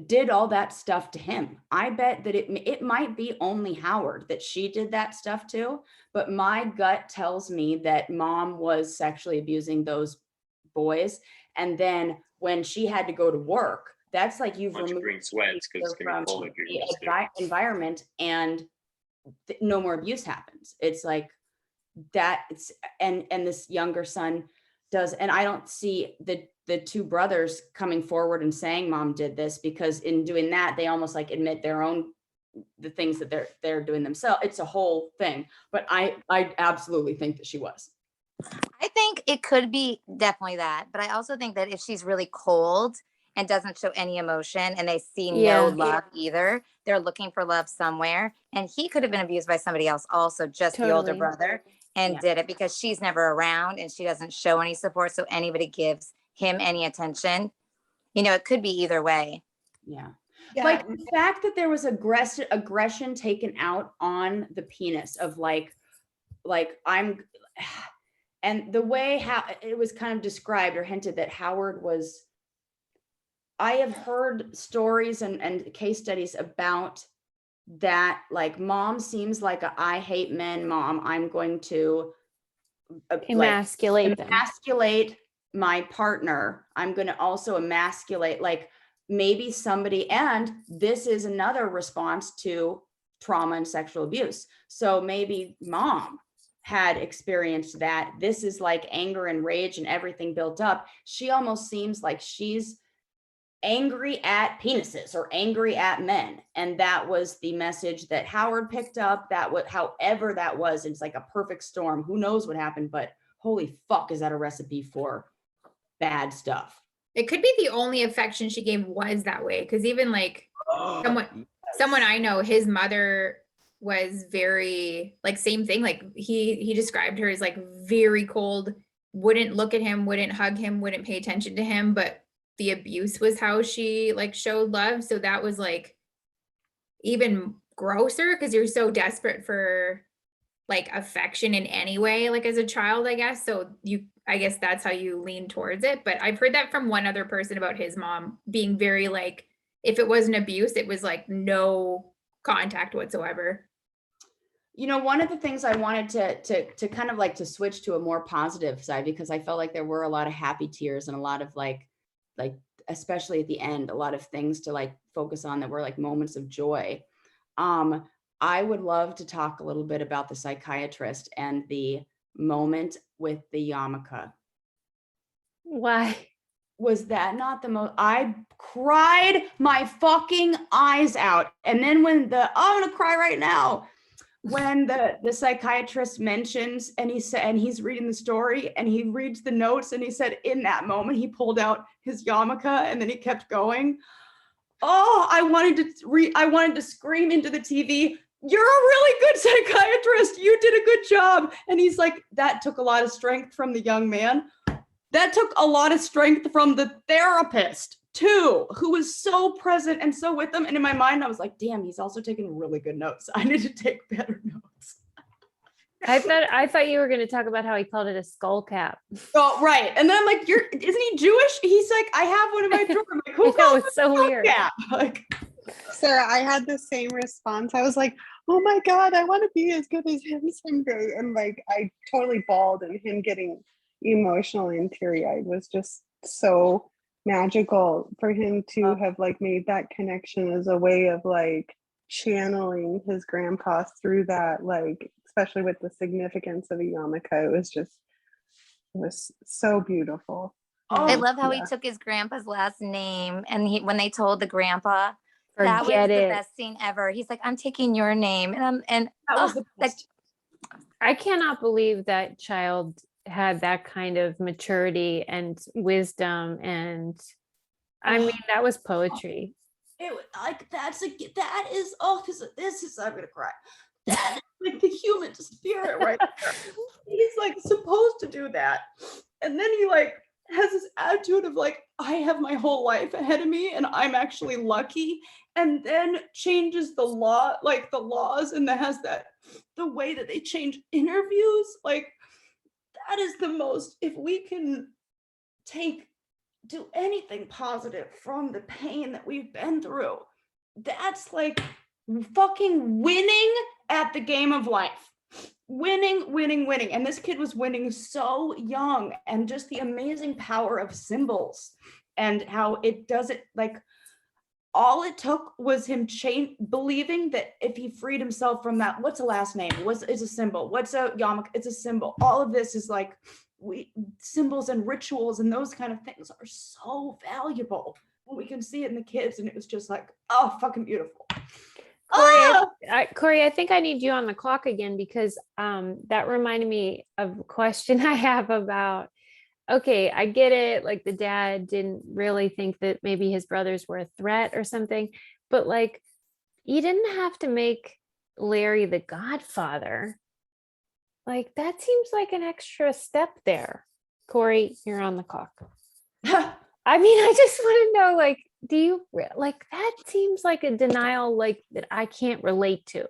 did all that stuff to him. I bet that it might be only Howard that she did that stuff to, but my gut tells me that mom was sexually abusing those boys. And then when she had to go to work, that's like you've Bunch of removed green sweats because it's gonna from be cold if you're the gonna stay. environment, and no more abuse happens. It's like that. It's and this younger son does, and I don't see the two brothers coming forward and saying mom did this, because in doing that they almost like admit their own, the things that they're doing themselves. It's a whole thing, but I absolutely think that she was. I think it could be definitely that, but I also think that if she's really cold and doesn't show any emotion and they see Yeah. no love either, they're looking for love somewhere. And he could have been abused by somebody else also, just the older Totally. brother, and Yeah. did it because she's never around and she doesn't show any support. So anybody gives him any attention, it could be either way. Yeah. Yeah. Like the fact that there was aggression taken out on the penis of like I'm, and the way how it was kind of described or hinted that Howard was, I have heard stories and case studies about that, like mom seems like I hate men mom. I'm going to Emasculate them. emasculate my partner. I'm going to also emasculate, like maybe somebody, and this is another response to trauma and sexual abuse. So maybe mom had experienced that. This is like anger and rage and everything built up. She almost seems like she's angry at penises or angry at men. And that was the message that Howard picked up. That was, however that was, it's like a perfect storm. Who knows what happened, but holy fuck, is that a recipe for bad stuff? It could be the only affection she gave was that way. Because even like someone I know, his mother was very like same thing. Like he described her as like very cold, wouldn't look at him, wouldn't hug him, wouldn't pay attention to him. But the abuse was how she like showed love. So that was like even grosser because you're so desperate for like affection in any way, like as a child, I guess. So I guess that's how you lean towards it. But I've heard that from one other person about his mom being very like, if it wasn't abuse, it was like no contact whatsoever. One of the things I wanted to kind of like to switch to a more positive side, because I felt like there were a lot of happy tears and a lot of like especially at the end, a lot of things to like focus on that were like moments of joy. I would love to talk a little bit about the psychiatrist and the moment with the yarmulke. Why? Was that not the most? I cried my fucking eyes out. And then when I'm gonna cry right now. When the psychiatrist mentions, and he's reading the story and he reads the notes, and he said in that moment he pulled out his yarmulke and then he kept going. Oh, I wanted to scream into the TV, "You're a really good psychiatrist. You did a good job." And he's like, that took a lot of strength from the young man. That took a lot of strength from the therapist too, who was so present and so with them. And in my mind, I was like, damn, he's also taking really good notes. I need to take better notes. I thought you were going to talk about how he called it a skull cap. Oh, right. And then I'm like, isn't he Jewish? He's like, I have one in my drawer. I'm like, who calls It's so weird. Yeah. Like, Sarah, I had the same response. I was like, oh my God, I want to be as good as him someday. And like, I totally bawled, and him getting emotional and teary-eyed was just so magical for him to have like made that connection as a way of like channeling his grandpa through that, like especially with the significance of a yarmulke. It was so beautiful. I love how yeah. he took his grandpa's last name, and when they told the grandpa, that was Forget the it. best scene ever. He's like, "I'm taking your name," and that was the best. I cannot believe that child had that kind of maturity and wisdom, and I mean that was poetry. It like that is because this is, I'm gonna cry. like the human spirit right there. He's like supposed to do that. And then he like has this attitude of like, I have my whole life ahead of me and I'm actually lucky. And then changes the law, like the laws, and that has that the way that they change interviews. Like that is the most, if we can do anything positive from the pain that we've been through, that's like fucking winning at the game of life. Winning. And this kid was winning so young, and just the amazing power of symbols and how it does it. Like all it took was him believing that if he freed himself from that, what's a last name? Is a symbol. What's a yarmulke? It's a symbol. All of this is like symbols and rituals, and those kind of things are so valuable when we can see it in the kids. And it was just like, oh, fucking beautiful. Corey, I think I need you on the clock again, because that reminded me of a question I have about, okay, I get it. Like the dad didn't really think that maybe his brothers were a threat or something, but like, you didn't have to make Larry the godfather. Like that seems like an extra step there. Corey, you're on the clock. I mean, I just want to know, like, do you like that seems like a denial like that I can't relate to.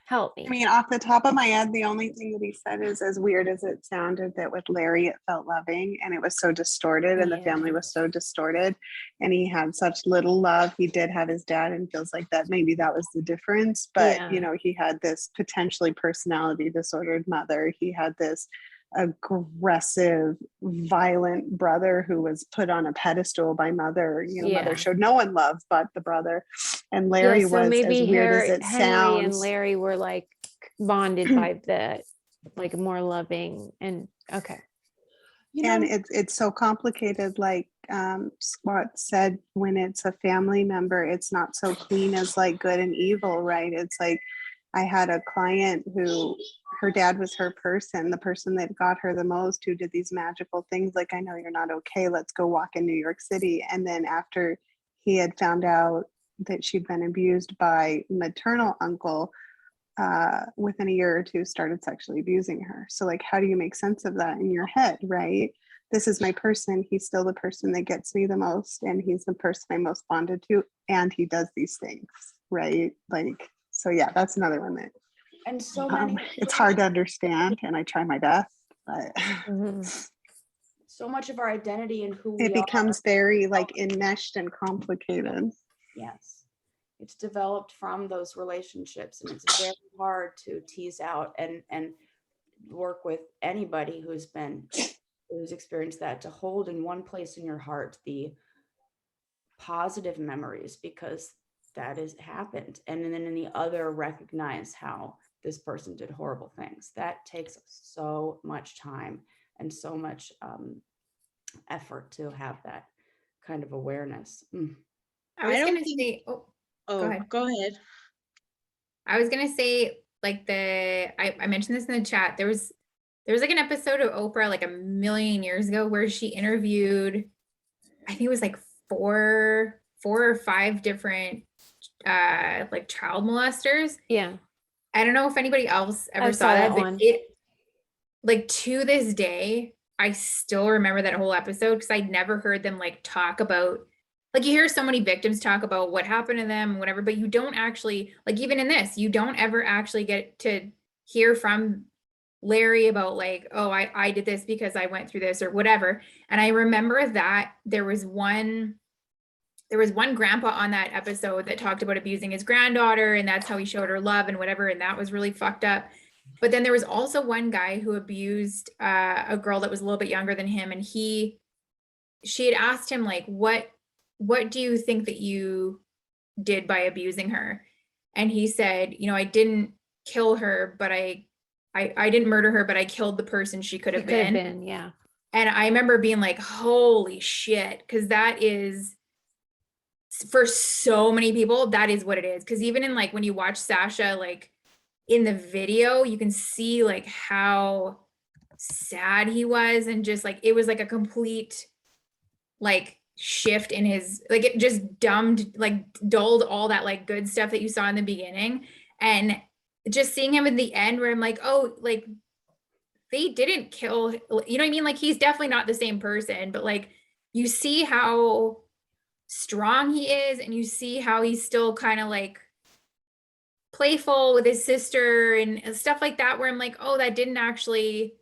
Help me. I mean, off the top of my head, the only thing that he said is, as weird as it sounded, that with Larry it felt loving and it was so distorted and the family was so distorted and he had such little love. He did have his dad and feels like that maybe that was the difference. But you know, he had this potentially personality disordered mother. He had this aggressive, violent brother who was put on a pedestal by mother. You know, mother showed no one love but the brother. And Larry so was, maybe as weird as it Henry sounds, and Larry were like bonded by the like more loving and okay. And it's so complicated, like Scott said, when it's a family member, it's not so clean as like good and evil, right? It's like I had a client who her dad was her person, the person that got her the most, who did these magical things like, I know you're not okay, let's go walk in New York City. And then after he had found out that she'd been abused by maternal uncle, within a year or two started sexually abusing her. So like, how do you make sense of that in your head, right? This is my person. He's still the person that gets me the most, and he's the person I'm most bonded to, and he does these things, right? Like, so yeah, that's another one that and so many it's hard to understand, and I try my best, but so much of our identity and who it we becomes very like enmeshed and complicated. Yes, it's developed from those relationships, and it's very hard to tease out and work with anybody who's experienced that, to hold in one place in your heart the positive memories, because that has happened, and then in the other recognize how this person did horrible things. That takes so much time and so much effort to have that kind of awareness. I was gonna say, go ahead. I was gonna say, like I mentioned this in the chat. There was like an episode of Oprah like a million years ago where she interviewed, I think it was like four or five different like child molesters. Yeah. I don't know if anybody else ever saw that, but it, like, to this day, I still remember that whole episode because I'd never heard them like talk about, like, you hear so many victims talk about what happened to them and whatever, but you don't actually, like, even in this, you don't ever actually get to hear from Larry about like, oh, I did this because I went through this or whatever. And I remember that there was one grandpa on that episode that talked about abusing his granddaughter, and that's how he showed her love and whatever, and that was really fucked up. But then there was also one guy who abused a girl that was a little bit younger than him, and she had asked him like, what do you think that you did by abusing her? And he said, you know, I didn't kill her, but I didn't murder her, but I killed the person she could have been. Yeah. And I remember being like, holy shit, because that is, for so many people, that is what it is. Because even in like when you watch Sasha, like in the video, you can see like how sad he was, and just like it was like a complete like shift in his, like it just dulled all that like good stuff that you saw in the beginning. And just seeing him in the end where I'm like, oh, like they didn't kill, you know what I mean? Like he's definitely not the same person, but like you see how strong he is and you see how he's still kind of like playful with his sister and stuff like that, where I'm like, oh, that didn't actually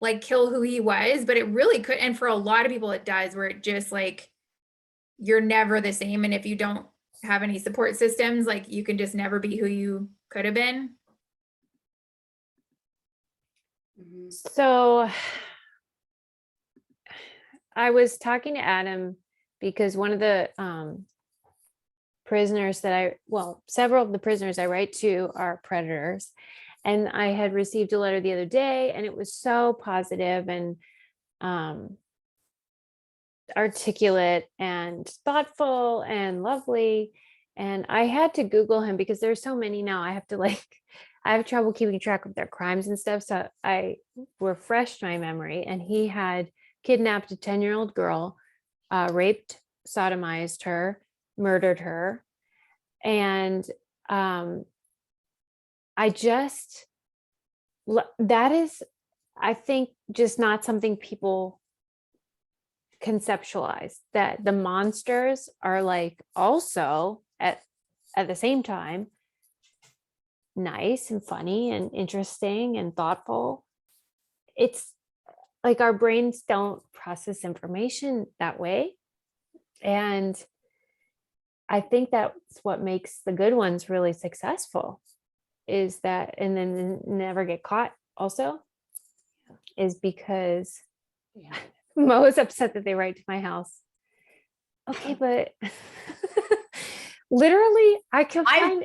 like kill who he was, but it really could. And for a lot of people it does, where it just like, you're never the same. And if you don't have any support systems, like you can just never be who you could have been. So I was talking to Adam because one of the prisoners that several of the prisoners I write to are predators. And I had received a letter the other day and it was so positive and articulate and thoughtful and lovely. And I had to Google him because there's so many now. I have trouble keeping track of their crimes and stuff. So I refreshed my memory, and he had kidnapped a 10-year-old girl, raped, sodomized her, murdered her. And that is, I think, just not something people conceptualize, that the monsters are like also at the same time nice and funny and interesting and thoughtful. It's like our brains don't process information that way. And I think that's what makes the good ones really successful, is that, and then never get caught also, is because Mo is upset that they write to my house. Okay, but literally I've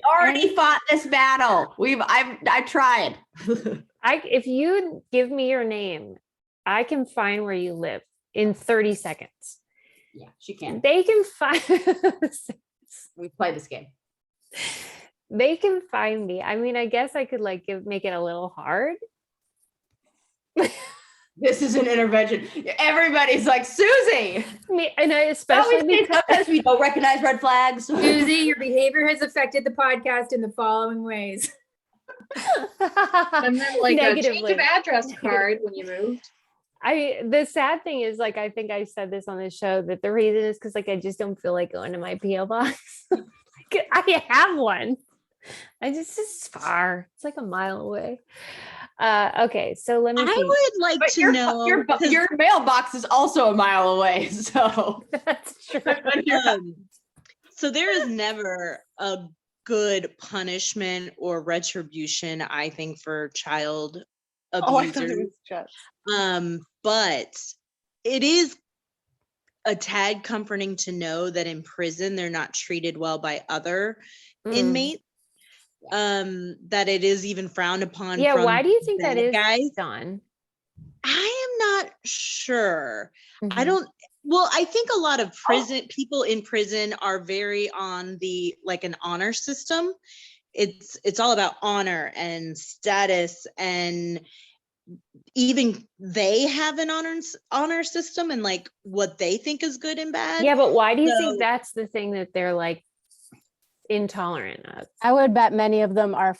already fought this battle. I tried. If you give me your name, I can find where you live in 30 seconds. Yeah, she can. They can find we play this game. They can find me. I mean, I guess I could like make it a little hard. This is an intervention. Everybody's like, Susie. And I especially sometimes we don't recognize red flags. Susie, your behavior has affected the podcast in the following ways. And then like a change of address card when you moved. The sad thing is, like, I think I said this on the show, that the reason is because like I just don't feel like going to my PO box. Like, I have one. It's far. It's like a mile away. Okay, so let me. I would like to know your mailbox is also a mile away. So that's true. So there is never a good punishment or retribution, I think, for child abusers. But it is a tad comforting to know that in prison they're not treated well by other inmates. That it is even frowned upon. Yeah, from why do you think that is, guys Dawn? I am not sure. Mm-hmm. I think a lot of people in prison are very on the like an honor system. It's all about honor and status, and even they have an honor system and like what they think is good and bad. Yeah, but why do you think that's the thing that they're like intolerant of? I would bet many of them are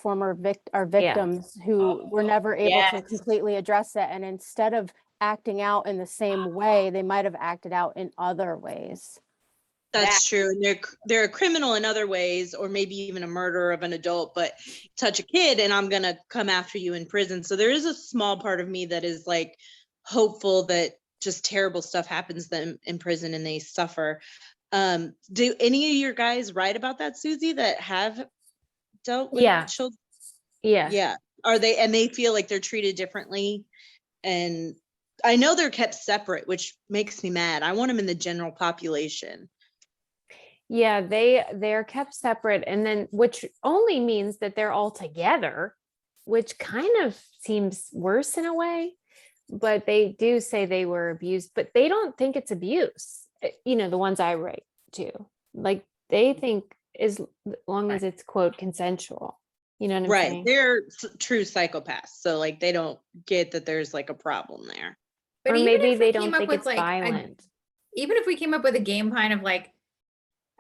victims who were never able to completely address it, and instead of acting out in the same way, they might have acted out in other ways. That's true. And they're a criminal in other ways, or maybe even a murderer of an adult, but touch a kid and I'm gonna come after you in prison. So there is a small part of me that is like hopeful that just terrible stuff happens to them in prison and they suffer. Do any of your guys write about that, Susie, that have dealt with children? Yeah. Are they, and they feel like they're treated differently? And I know they're kept separate, which makes me mad. I want them in the general population. Yeah, they're kept separate, and then which only means that they're all together, which kind of seems worse in a way. But they do say they were abused, but they don't think it's abuse. You know, the ones I write to, like, they think as long as it's quote consensual. You know what I'm saying? They're true psychopaths, so like they don't get that there's like a problem there. But or even maybe if they we don't came up think with, it's like, violent. even if we came up with a game plan of like,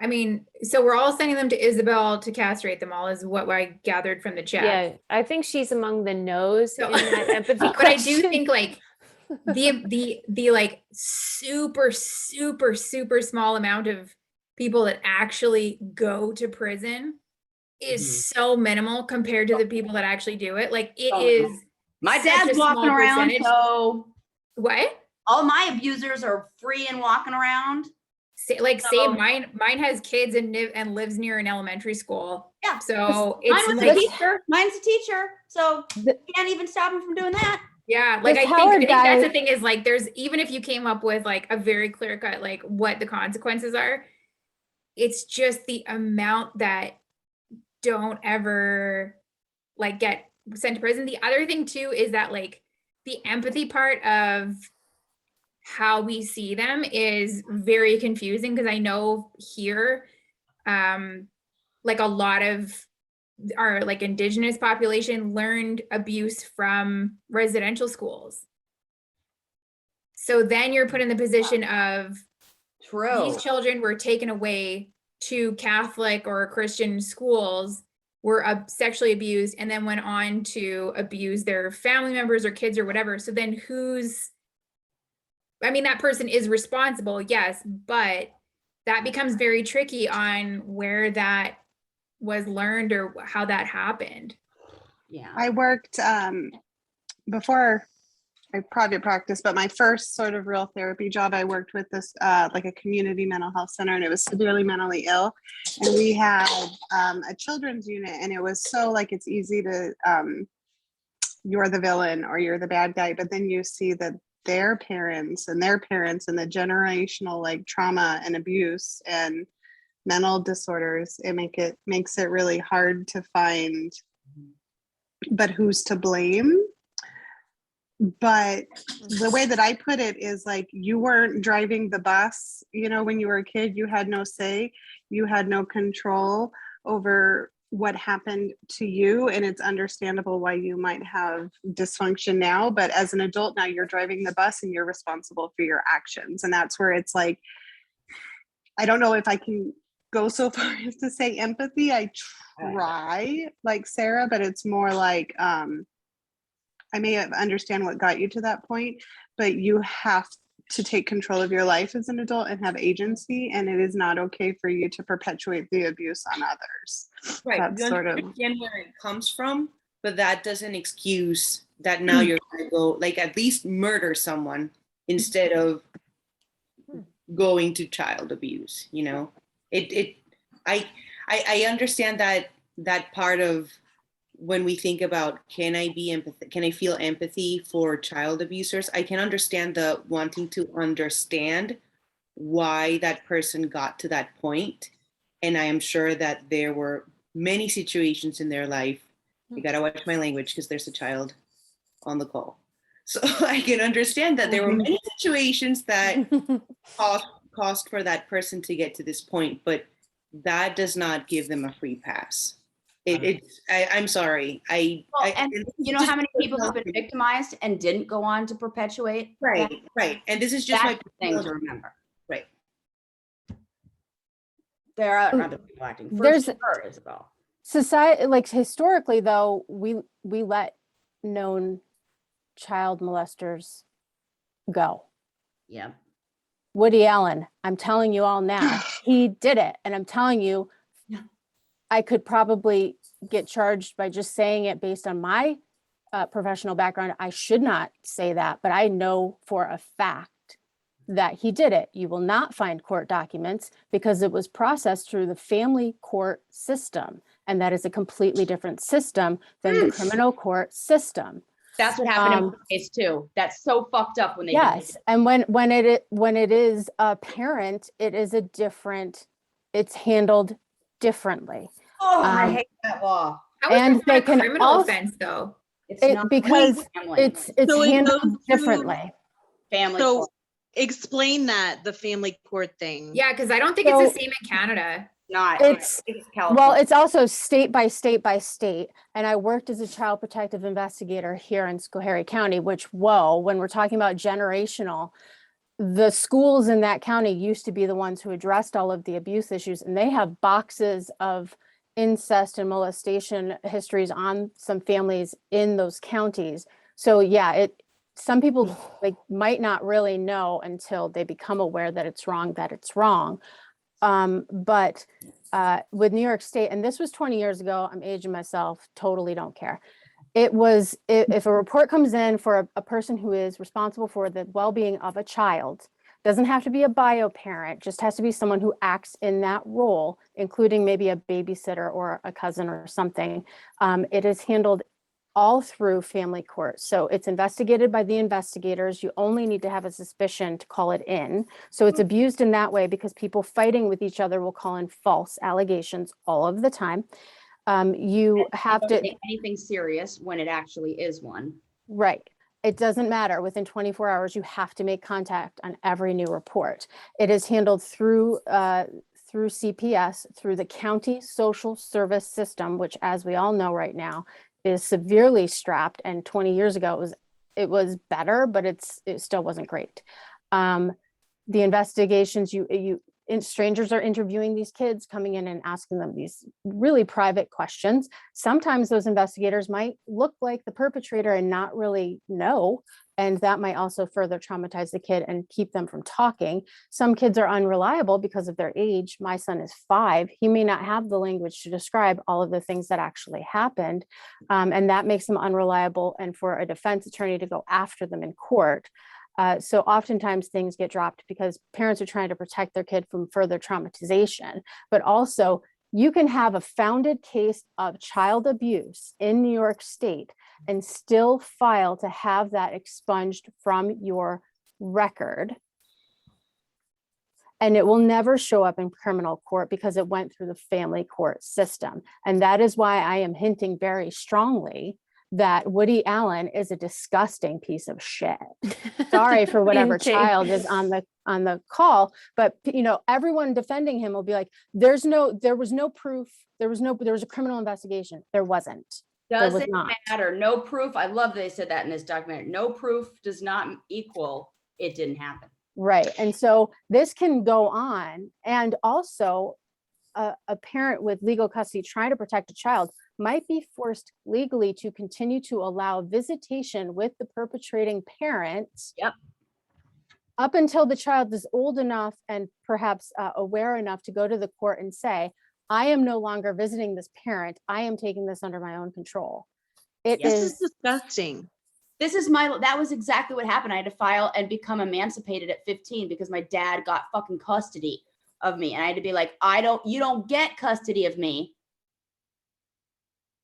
I mean, so we're all sending them to Isabel to castrate them all, is what I gathered from the chat. Yeah, I think she's among the no's So- in that empathy But I do question. think like the like super small amount of people that actually go to prison is so minimal compared to the people that actually do it. Like it So is minimal. My such dad's a small walking around, percentage. so What? all my abusers are free and walking around. Like So- same, mine has kids and lives near an elementary school. Yeah. So Mine it's was a like, teacher. Mine's a teacher, so you can't even stop him from doing that. yeah, like This I think Howard that's guy- the thing is like there's even if you came up with like a very clear cut like what the consequences are, it's just the amount that don't ever like get sent to prison. The other thing too is that like the empathy part of how we see them is very confusing because I know here like a lot of our like indigenous population learned abuse from residential schools. So then you're put in the position of True. these children were taken away to Catholic or Christian schools, were sexually abused, and then went on to abuse their family members or kids or whatever. So then I mean, that person is responsible, yes, but that becomes very tricky on where that was learned or how that happened. Yeah. I worked before I private practice, but my first sort of real therapy job, I worked with this like a community mental health center, and it was severely mentally ill. And we had a children's unit, and it was so like it's easy to you're the villain or you're the bad guy, but then you see that their parents and the generational like trauma and abuse and mental disorders, makes it really hard to find but who's to blame. But the way that I put it is like, you weren't driving the bus, when you were a kid, you had no say, you had no control over what happened to you, and it's understandable why you might have dysfunction now, but as an adult now, you're driving the bus and you're responsible for your actions. And that's where it's like, I don't know if I can go so far as to say empathy. I try like Sarah, but it's more like I may understand what got you to that point, but you have to take control of your life as an adult and have agency, and it is not okay for you to perpetuate the abuse on others. Right. That's You sort of understand where it comes from, but that doesn't excuse that now you're gonna go like at least murder someone instead of going to child abuse, I understand that part of when we think about can I feel empathy for child abusers, I can understand the wanting to understand why that person got to that point. And I am sure that there were many situations in their life. You gotta watch my language because there's a child on the call. So I can understand that there were many situations that cost for that person to get to this point, but that does not give them a free pass. I'm sorry. And you know how many people have been victimized and didn't go on to perpetuate? Right, that? right. And this is just That's my the thing to remember. Right. There are other people acting. For There's- sure, Isabel. Society, like historically though, we let known child molesters go. Yeah. Woody Allen, I'm telling you all now, he did it. And I'm telling you, I could probably get charged by just saying it based on my professional background. I should not say that, but I know for a fact that he did it. You will not find court documents because it was processed through the family court system. And that is a completely different system than the criminal court system. That's what happened in my case too. That's so fucked up when they Yes, and when it is a parent, it is a different. It's handled differently. Oh, I hate that law. How is And that not they a can criminal also- offense though? It's It, not because family. it's So it handled goes to- differently. Family. So court. explain the family court thing. Yeah, because I don't think So- it's the same in Canada. Not. It's California. well, it's also state by state by state. And I worked as a child protective investigator here in Schoharie County, which, whoa, when we're talking about generational, the schools in that county used to be the ones who addressed all of the abuse issues, and they have boxes of incest and molestation histories on some families in those counties. So yeah, some people like might not really know until they become aware that it's wrong, but with New York State, and this was 20 years ago, I'm aging myself, totally don't care. It was, if a report comes in for a person who is responsible for the well-being of a child, doesn't have to be a bio parent, just has to be someone who acts in that role, including maybe a babysitter or a cousin or something. It is handled all through family court. So it's investigated by the investigators. You only need to have a suspicion to call it in. So it's abused in that way because people fighting with each other will call in false allegations all of the time. You have to take anything serious when it actually is one. Right. It doesn't matter. Within 24 hours, you have to make contact on every new report. It is handled through CPS, through the county social service system, which, as we all know right now, is severely strapped. And 20 years ago, it was better, but it still wasn't great. The investigations, strangers are interviewing these kids, coming in and asking them these really private questions. Sometimes those investigators might look like the perpetrator and not really know, and that might also further traumatize the kid and keep them from talking. Some kids are unreliable because of their age. My son is 5. He may not have the language to describe all of the things that actually happened, and that makes them unreliable, and for a defense attorney to go after them in court. So oftentimes things get dropped because parents are trying to protect their kid from further traumatization, but also you can have a founded case of child abuse in New York State and still file to have that expunged from your record. And it will never show up in criminal court because it went through the family court system. And that is why I am hinting very strongly that Woody Allen is a disgusting piece of shit. Sorry for whatever child is on the call, but everyone defending him will be like, there was no proof. There was a criminal investigation. There wasn't. Doesn't matter. No proof. I love that they said that in this documentary. No proof does not equal it didn't happen. Right. And so this can go on. And also a parent with legal custody trying to protect a child might be forced legally to continue to allow visitation with the perpetrating parent. Yep. Up until the child is old enough and perhaps aware enough to go to the court and say, I am no longer visiting this parent. I am taking this under my own control. This is disgusting. That was exactly what happened. I had to file and become emancipated at 15 because my dad got fucking custody of me. And I had to be like, you don't get custody of me.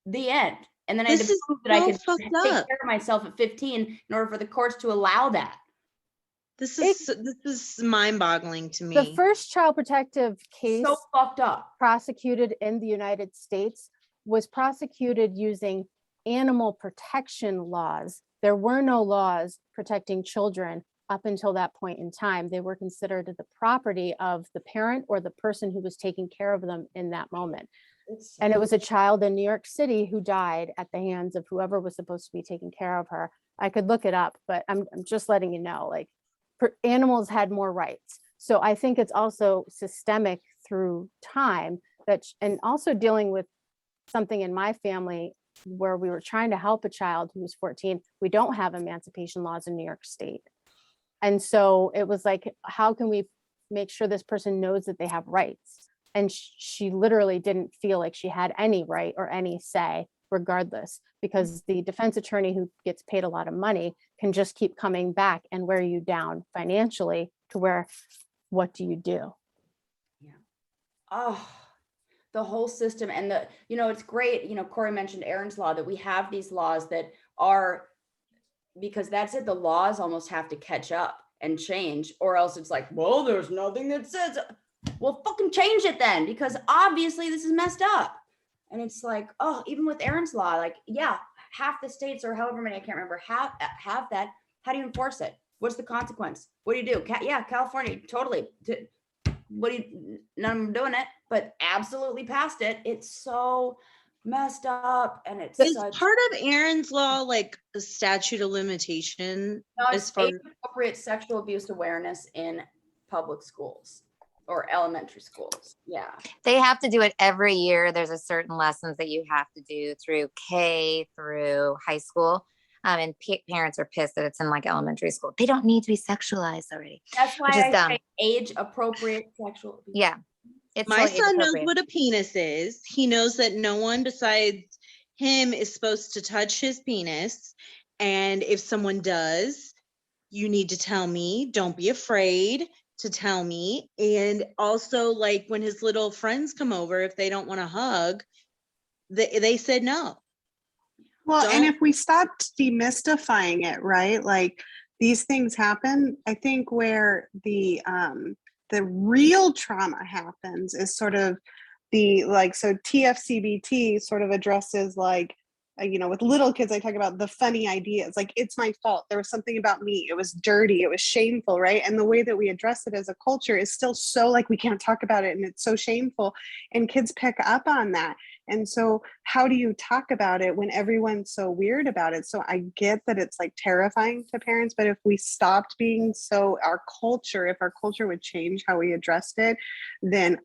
The end. And then I had to prove that I could take care of myself at 15 in order for the courts to allow that. This is mind-boggling to me. The first child protective case so fucked up prosecuted in the United States was prosecuted using animal protection laws. There were no laws protecting children up until that point in time. They were considered the property of the parent or the person who was taking care of them in that moment. And it was a child in New York City who died at the hands of whoever was supposed to be taking care of her. I could look it up, but I'm just letting you know, like, animals had more rights. So I think it's also systemic through time and also dealing with something in my family where we were trying to help a child who was 14. We don't have emancipation laws in New York State. And so it was like, how can we make sure this person knows that they have rights? And she literally didn't feel like she had any right or any say regardless, because the defense attorney who gets paid a lot of money can just keep coming back and wear you down financially to where, what do you do? Yeah. Oh, the whole system. And it's great. Corey mentioned Aaron's Law, that we have these laws that are, because that's it. The laws almost have to catch up and change, or else it's like, well, there's nothing that says, well, fucking change it then, because obviously this is messed up. And it's like, oh, even with Aaron's Law, like, yeah, half the states or however many, I can't remember, have that. How do you enforce it? What's the consequence? What do you do? Yeah, California, totally. None of them doing it, but absolutely passed it. It's so messed up, and it's Is such part of Aaron's law like a statute of limitation no, as it's far age-appropriate sexual abuse awareness in public schools or elementary schools. Yeah. They have to do it every year. There's a certain lessons that you have to do through K through high school. And parents are pissed that it's in like elementary school. They don't need to be sexualized already. That's why Which is I dumb. say age-appropriate sexual abuse. Yeah. It's my totally son knows inappropriate. what a penis is. He knows that no one besides him is supposed to touch his penis. And if someone does, you need to tell me. Don't be afraid to tell me. And also, like when his little friends come over, if they don't want to hug, they said no. Well, and Don't- if we stopped demystifying it, right? Like these things happen. I think where the real trauma happens is sort of the like, so TFCBT sort of addresses like, you know, with little kids, I talk about the funny ideas, like it's my fault. There was something about me. It was dirty. It was shameful, right? And the way that we address it as a culture is still so like we can't talk about it and it's so shameful. And kids pick up on that. And so how do you talk about it when everyone's so weird about it? So I get that it's like terrifying to parents, but if we stopped being so, if our culture would change how we addressed it, then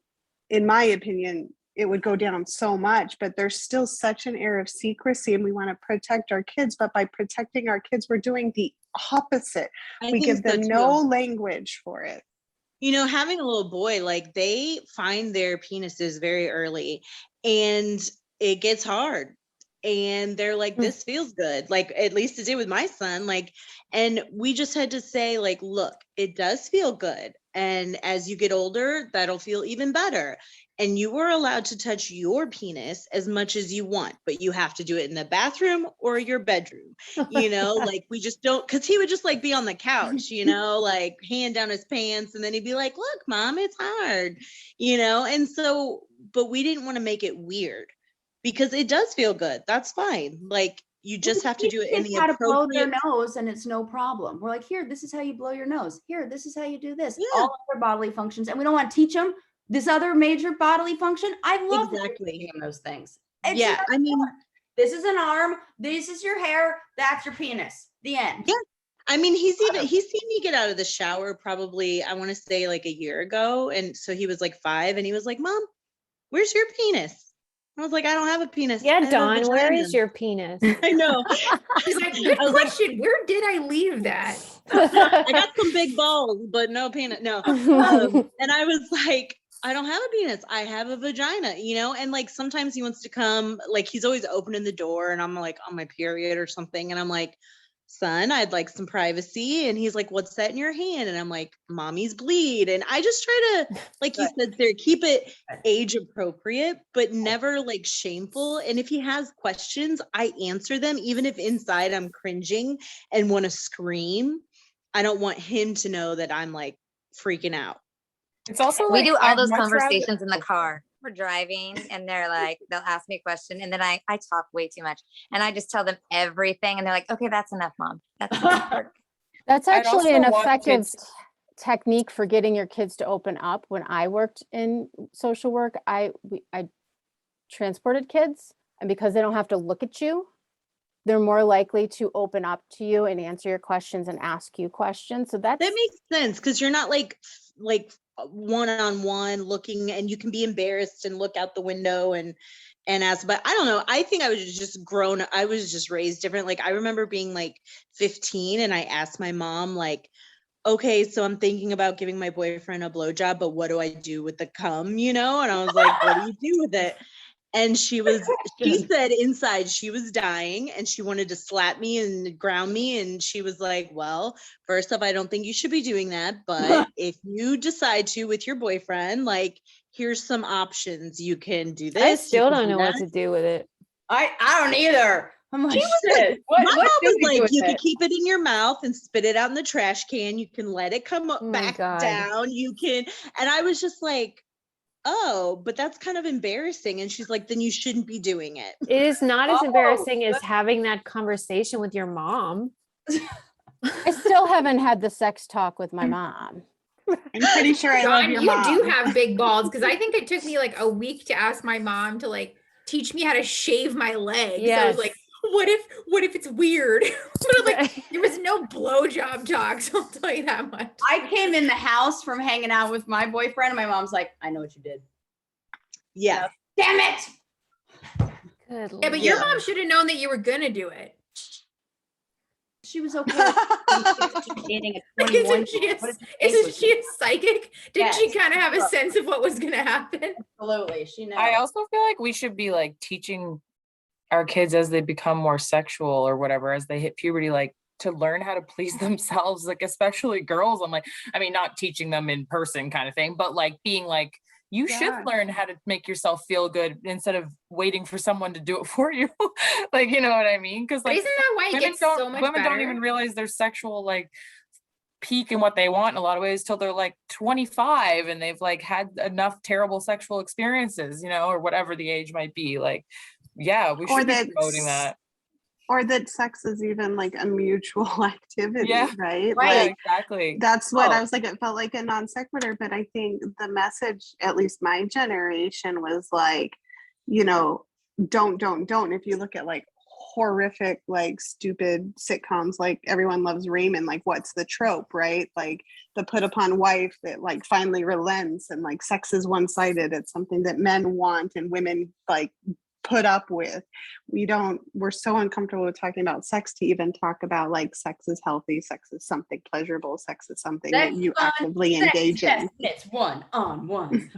in my opinion, it would go down so much. But there's still such an air of secrecy and we want to protect our kids. But by protecting our kids, we're doing the opposite. I We give think so them too. no language for it. You know, having a little boy, like they find their penises very early and it gets hard. And they're like, this feels good. Like, at least it did with my son. Like, and we just had to say, like, look, it does feel good. And as you get older, that'll feel even better. And you were allowed to touch your penis as much as you want, but you have to do it in the bathroom or your bedroom. You know, like we just don't, because he would just like be on the couch, you know, like hand down his pants. And then he'd be like, look, mom, it's hard, you know? And so, but we didn't want to make it weird because it does feel good. That's fine. Like you just have to do it in Kids the how to blow their appropriate. nose and it's no problem. We're like, here, this is how you blow your nose. Here, this is how you do this. Yeah. All other bodily functions. And we don't want to teach them this other major bodily function. I love that we're Exactly. teaching them those things. It's Yeah, not I mean, fun. This is an arm. This is your hair. That's your penis. The end. yeah. I mean, he's seen me get out of the shower probably, I want to say like a year ago. And so he was like 5 and he was like, Mom, where's your penis? I was like, I don't have a penis. I Yeah, have a Dawn, where vagina." is your penis? I know. She's like, good I was like, question. Where did I leave that? I got some big balls, but no penis. No. And I was like, I don't have a penis. I have a vagina, you know? And like sometimes he wants to come, like he's always opening the door and I'm like on my period or something. And I'm like, son, I'd like some privacy. And he's like, what's that in your hand? And I'm like, mommy's bleed. And I just try to, like you said there, keep it age appropriate, but never like shameful. And if he has questions, I answer them, even if inside I'm cringing and want to scream. I don't want him to know that I'm like freaking out. It's also We like, do all I'd those much rather- conversations in the car. We're driving and they're like, they'll ask me a question and then I talk way too much and I just tell them everything and they're like, okay, that's enough, Mom. That's enough. That's I'd actually an also want effective kids- technique for getting your kids to open up. When I worked in social work, I transported kids, and because they don't have to look at you, they're more likely to open up to you and answer your questions and ask you questions. So That makes sense because you're not like one-on-one looking and you can be embarrassed and look out the window and ask. But I don't know. I think I was just raised different. Like I remember being like 15 and I asked my mom like, okay, so I'm thinking about giving my boyfriend a blowjob, but what do I do with the cum, you know? And I was like, what do you do with it? And she said inside she was dying and she wanted to slap me and ground me. And she was like, well, first off, I don't think you should be doing that. But if you decide to with your boyfriend, like, here's some options. You can do this. I you still can don't do know what that." to do with it. I don't either. I'm like, She was shit, like, what my mom do was we do like, with you can it? keep it in your mouth and spit it out in the trash can. You can let it come up Oh my back God. down. You can, and I was just like, oh, but that's kind of embarrassing. And she's like, then you shouldn't be doing it. It is not as Oh, embarrassing as having that conversation with your mom. I still haven't had the sex talk with my mom. I'm pretty sure I love Dawn, your you mom. do have big balls because I think it took me like a week to ask my mom to like teach me how to shave my legs. I Yes. was like, what if it's weird? But I'm like, there was no blowjob talks, I'll tell you that much. I came in the house from hanging out with my boyfriend, and my mom's like, I know what you did. Yeah. Damn it. Good Yeah, but your Yeah. mom should have known that you were gonna do it. She was okay with dating a Like, 21. isn't she a psychic? Did she Yes. kind of have a sense of what was gonna happen? Absolutely. She knows. I also feel like we should be like teaching our kids as they become more sexual or whatever, as they hit puberty, like to learn how to please themselves, like especially girls. I'm like, I mean, not teaching them in person kind of thing, but like being like, you Yeah. should learn how to make yourself feel good instead of waiting for someone to do it for you. Like, you know what I mean? Because But like isn't that why it women gets so much women don't better? even realize their sexual like peak in what they want in a lot of ways till they're like 25 and they've like had enough terrible sexual experiences, you know, or whatever the age might be. Like, yeah, we Or should be that promoting that. Or that sex is even like a mutual activity, Yeah. right? Right, Like exactly. that's what I Oh. was like, it felt like a non sequitur, but I think the message, at least my generation, was like, you know, don't. If you look at like horrific, like stupid sitcoms, like Everyone Loves Raymond, like what's the trope, right? Like the put upon wife that like finally relents, and like sex is one sided. It's something that men want and women like put up with. We're so uncomfortable with talking about sex to even talk about like sex is healthy, sex is something pleasurable, sex is something that Sex you fun, actively sex engage in. best, It's one-on-one.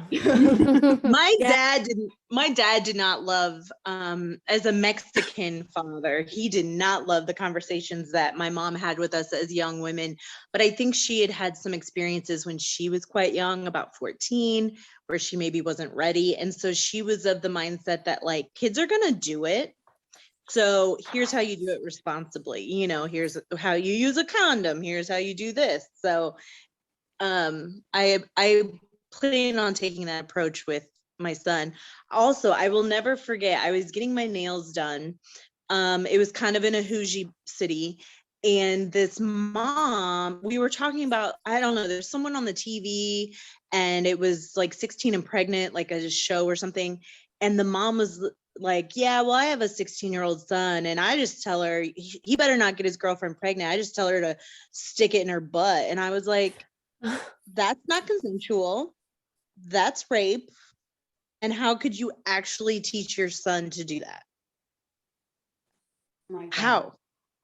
My dad did not love, as a Mexican father, he did not love the conversations that my mom had with us as young women. But I think she had had some experiences when she was quite young, about 14, where she maybe wasn't ready. And so she was of the mindset that like kids are going to do it. So here's how you do it responsibly. You know, here's how you use a condom. Here's how you do this. So I plan on taking that approach with my son. Also, I will never forget, I was getting my nails done. It was kind of in a Huji city. And this mom, we were talking about, I don't know, there's someone on the TV and it was like 16 and pregnant, like a show or something. And the mom was like, yeah, well, I have a 16-year-old son. And I just tell her, he better not get his girlfriend pregnant. I just tell her to stick it in her butt. And I was like, that's not consensual. That's rape. And how could you actually teach your son to do that? Oh my God. How?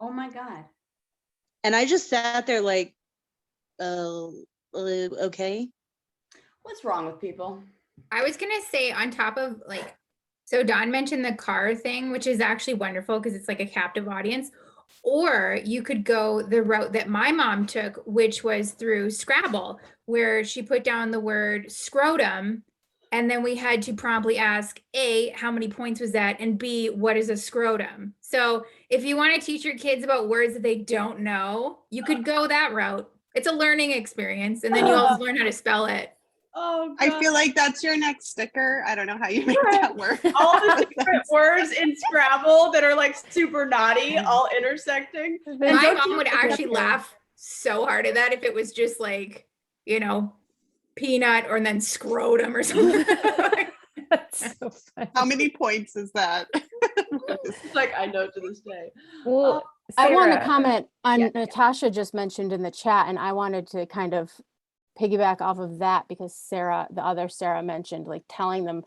Oh my God. And I just sat there like, okay. What's wrong with people? I was gonna say on top of like, so Don mentioned the car thing, which is actually wonderful because it's like a captive audience. Or you could go the route that my mom took, which was through Scrabble, where she put down the word scrotum. And then we had to promptly ask A, how many points was that? And B, what is a scrotum? So if you want to teach your kids about words that they don't know, you could go that route. It's a learning experience. And then you also learn how to spell it. Oh, I feel like that's your next sticker. I don't know how you make that work. all the different words in Scrabble that are like super naughty, all intersecting. My mom would actually laugh so hard at that if it was just like, you know, peanut or then scrotum or something. That's so funny. How many points is that? It's like, I know to this day. Well, I want to Sarah, comment on Natasha just mentioned in the chat, and I wanted to kind of piggyback off of that because Sarah, the other Sarah mentioned like telling them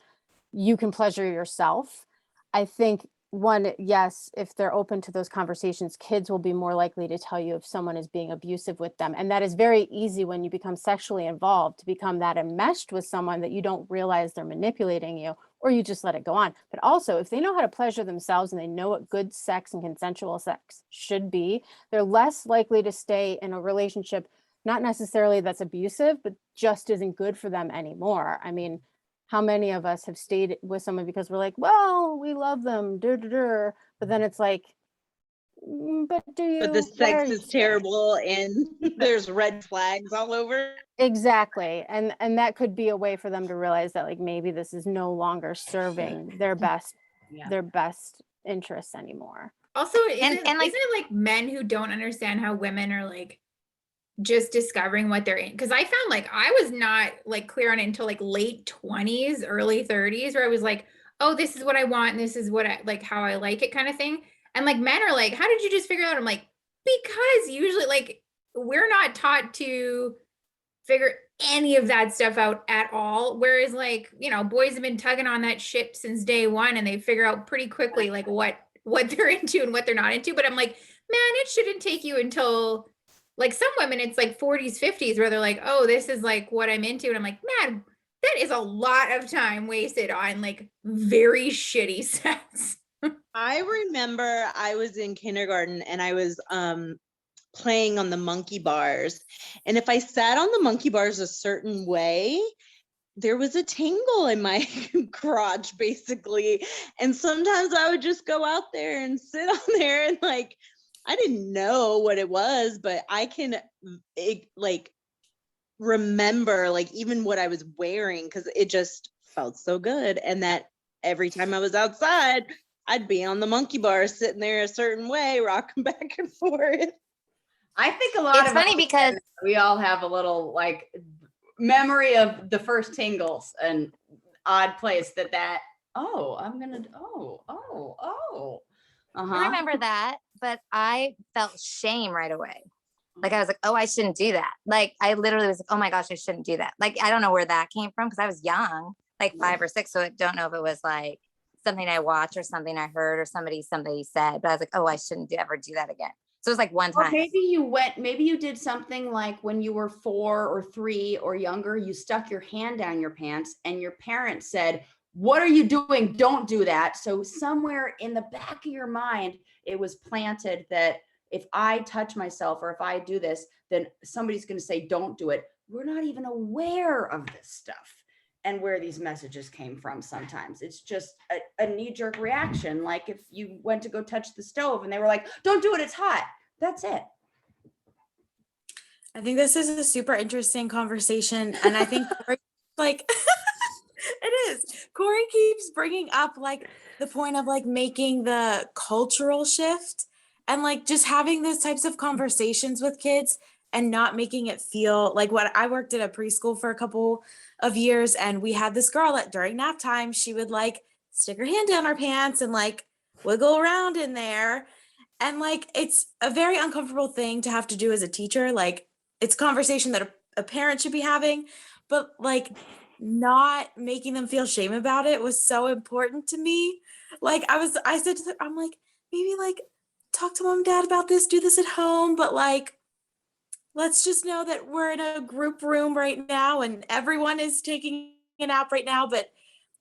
you can pleasure yourself. I think one, yes, if they're open to those conversations, kids will be more likely to tell you if someone is being abusive with them. And that is very easy when you become sexually involved to become that enmeshed with someone that you don't realize they're manipulating you, or you just let it go on. But also, if they know how to pleasure themselves and they know what good sex and consensual sex should be, they're less likely to stay in a relationship, not necessarily that's abusive, but just isn't good for them anymore. I mean, how many of us have stayed with someone because we're like, well, we love them, but then it's like, but do you? But the What are sex you is saying?" terrible and there's red flags all over. Exactly. And that could be a way for them to realize that like maybe this is no longer serving their best interests anymore. Also, isn't like- it like men who don't understand how women are like just discovering what they're in? Because I found like I was not like clear on it until like late 20s, early 30s, where I was like, oh, this is what I want and this is what I like, how I like it kind of thing. And like men are like, how did you just figure out? I'm like, because usually like we're not taught to figure any of that stuff out at all. Whereas like, you know, boys have been tugging on that ship since day one and they figure out pretty quickly like what they're into and what they're not into. But I'm like, man, it shouldn't take you until like some women, it's like 40s, 50s where they're like, oh, this is like what I'm into. And I'm like, man, that is a lot of time wasted on like very shitty sex. I remember I was in kindergarten and I was playing on the monkey bars. And if I sat on the monkey bars a certain way, there was a tingle in my crotch basically. And sometimes I would just go out there and sit on there and like, I didn't know what it was, but I can like remember like even what I was wearing because it just felt so good. And that every time I was outside, I'd be on the monkey bar sitting there a certain way, rocking back and forth. I think a lot It's of funny us, because we all have a little like memory of the first tingles and odd place I remember that, but I felt shame right away. Like I was like, oh, I shouldn't do that. Like I literally was like, oh my gosh, I shouldn't do that. Like I don't know where that came from because I was young, like 5 or 6. So I don't know if it was like something I watched or something I heard or somebody said, but I was like, oh, I shouldn't ever do that again. So it was like one Or time. maybe you did something like when you were 4 or 3 or younger, you stuck your hand down your pants and your parents said, what are you doing? Don't do that. So somewhere in the back of your mind, it was planted that if I touch myself or if I do this, then somebody's going to say, don't do it. We're not even aware of this stuff and where these messages came from. Sometimes it's just a knee-jerk reaction. Like if you went to go touch the stove and they were like, don't do it, it's hot. That's it. I think this is a super interesting conversation. And I think like, it is. Corey keeps bringing up like the point of like making the cultural shift and like just having those types of conversations with kids and not making it feel like what I worked at a preschool for a couple of years. And we had this girl that during nap time, she would like stick her hand down her pants and like wiggle around in there. And like, it's a very uncomfortable thing to have to do as a teacher. Like it's a conversation that a parent should be having, but like not making them feel shame about it was so important to me. Like I said to them, I'm like, maybe like talk to mom and dad about this, do this at home, but like, let's just know that we're in a group room right now and everyone is taking a nap right now. But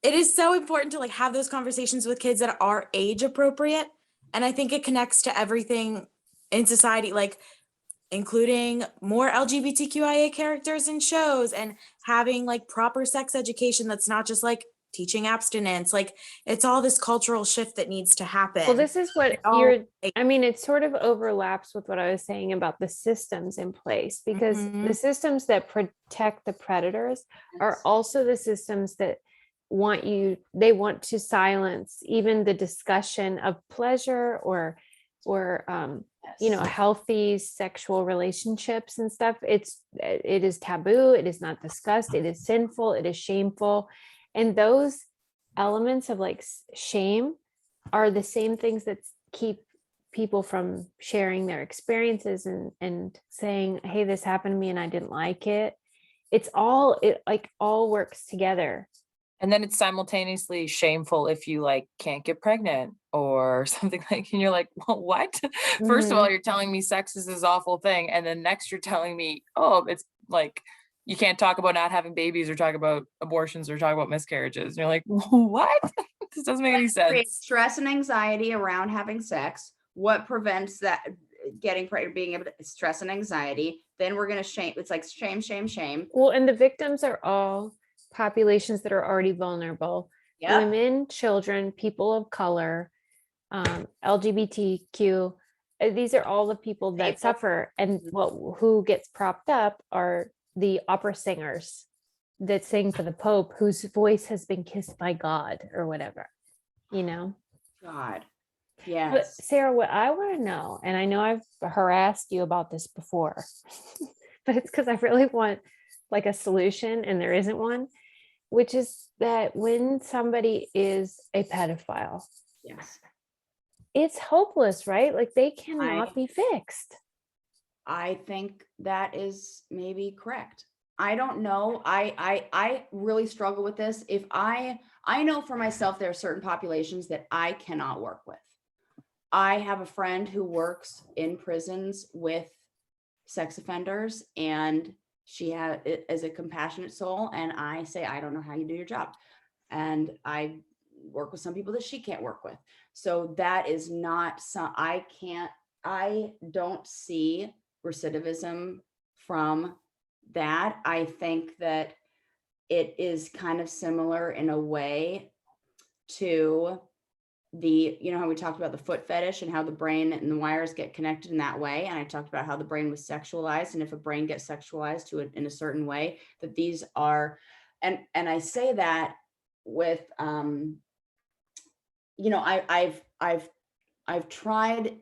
it is so important to like have those conversations with kids that are age appropriate. And I think it connects to everything in society, like including more LGBTQIA characters in shows and having like proper sex education that's not just like teaching abstinence. Like it's all this cultural shift that needs to happen. Well, this is what it sort of overlaps with what I was saying about the systems in place, because the systems that protect the predators are also the systems that they want to silence even the discussion of pleasure or healthy sexual relationships and stuff. It is taboo. It is not discussed. It is sinful. It is shameful. And those elements of like shame are the same things that keep people from sharing their experiences and saying, hey, this happened to me and I didn't like it. It all works together. And then it's simultaneously shameful if you like can't get pregnant or something like, and you're like, well, what? First of all, you're telling me sex is this awful thing. And then next you're telling me, oh, it's like, you can't talk about not having babies or talk about abortions or talk about miscarriages. And you're like, what? This doesn't make any sense. Creates stress and anxiety around having sex. What prevents that getting pregnant, being able to stress and anxiety? Then we're going to shame. It's like shame, shame, shame. Well, and the victims are all populations that are already vulnerable. Yep. Women, children, people of color, LGBTQ. These are all the people that suffer. And who gets propped up are the opera singers that sing for the Pope, whose voice has been kissed by God or whatever, God. Yes. But Sarah, what I want to know, and I know I've harassed you about this before, but it's because I really want like a solution and there isn't one. which is that when somebody is a pedophile, Yes. it's hopeless, right? Like they cannot be fixed. I think that is maybe correct. I don't know. I really struggle with this. If I know for myself, there are certain populations that I cannot work with. I have a friend who works in prisons with sex offenders, and she is a compassionate soul. And I say, I don't know how you do your job. And I work with some people that she can't work with. So that is not some, I don't see recidivism from that. I think that it is kind of similar in a way to you know how we talked about the foot fetish and how the brain and the wires get connected in that way. And I talked about how the brain was sexualized. And if a brain gets sexualized in a certain way, that these are, and I say that with, you know, I've tried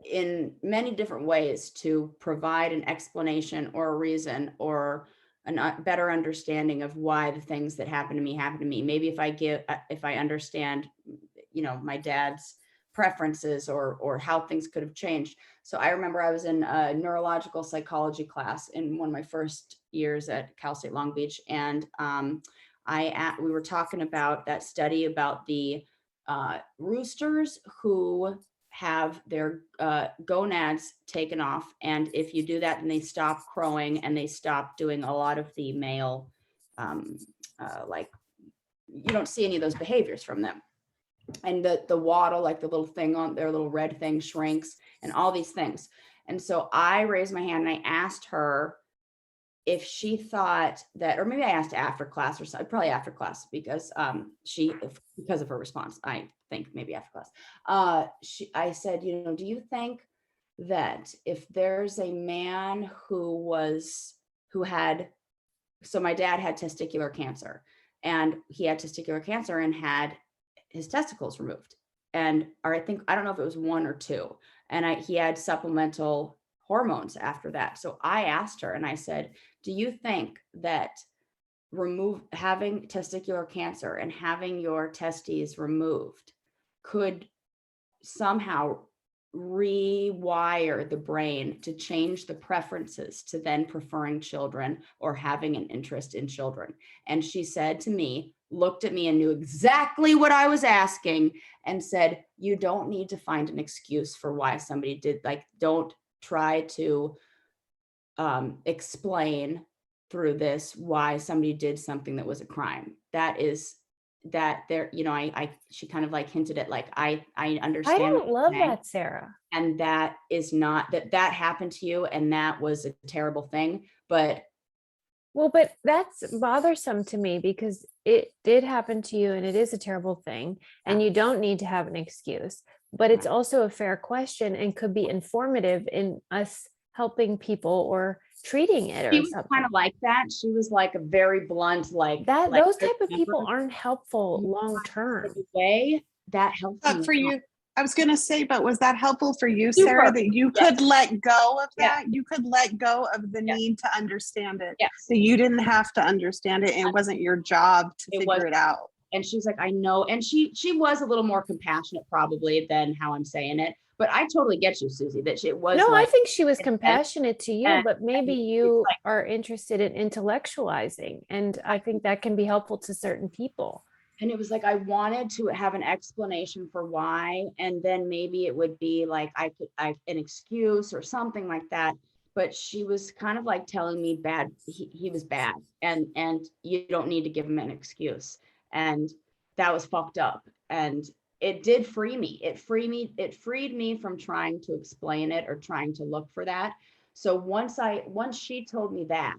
in many different ways to provide an explanation or a reason or a better understanding of why the things that happen to me. Maybe if I understand, you know, my dad's preferences or how things could have changed. So I remember I was in a neurological psychology class in one of my first years at Cal State Long Beach. And we were talking about that study about the roosters who have their gonads taken off. And if you do that, then they stop crowing and they stop doing a lot of the male, like you don't see any of those behaviors from them. And the waddle, like the little thing on their little red thing shrinks and all these things. And so I raised my hand and I asked her if she thought that, or maybe I asked after class or something, probably after class, because because of her response, I think maybe after class, I said, you know, do you think that if there's a man so my dad had testicular cancer, and he had testicular cancer and had his testicles removed, and I don't know if it was 1 or 2, and he had supplemental hormones after that. So I asked her and I said, do you think that having testicular cancer and having your testes removed could somehow rewire the brain to change the preferences to then preferring children or having an interest in children? And she said to me, looked at me and knew exactly what I was asking and said, you don't need to find an excuse for why somebody did, like, don't try to explain through this why somebody did something that was a crime. You know, she kind of like hinted at, like, I understand. I don't love that, Sarah. And that is not that happened to you, and that was a terrible thing. But that's bothersome to me because it did happen to you and it is a terrible thing, and you don't need to have an excuse, but it's also a fair question and could be informative in us helping people or treating it or something. Kind of like that. She was like a very blunt, like that. Those type of people aren't helpful long term. Way that helps But for you, I was going to say, but was that helpful for you, Super. Sarah, that you Yes. could let go of Yeah. that? You could let go of the Yes. need to understand it. Yes. So you didn't have to understand it. And it wasn't your job to figure it out. And she's like, I know. And she was a little more compassionate probably than how I'm saying it. But I totally get you, Susie, that it was. No, like, I think she was compassionate to you, and- but maybe you are interested in intellectualizing. And I think that can be helpful to certain people. And it was like, I wanted to have an explanation for why. And then maybe it would be like, an excuse or something like that. But she was kind of like telling me he was bad and you don't need to give him an excuse. And that was fucked up. And it did free me. It freed me from trying to explain it or trying to look for that. So once she told me that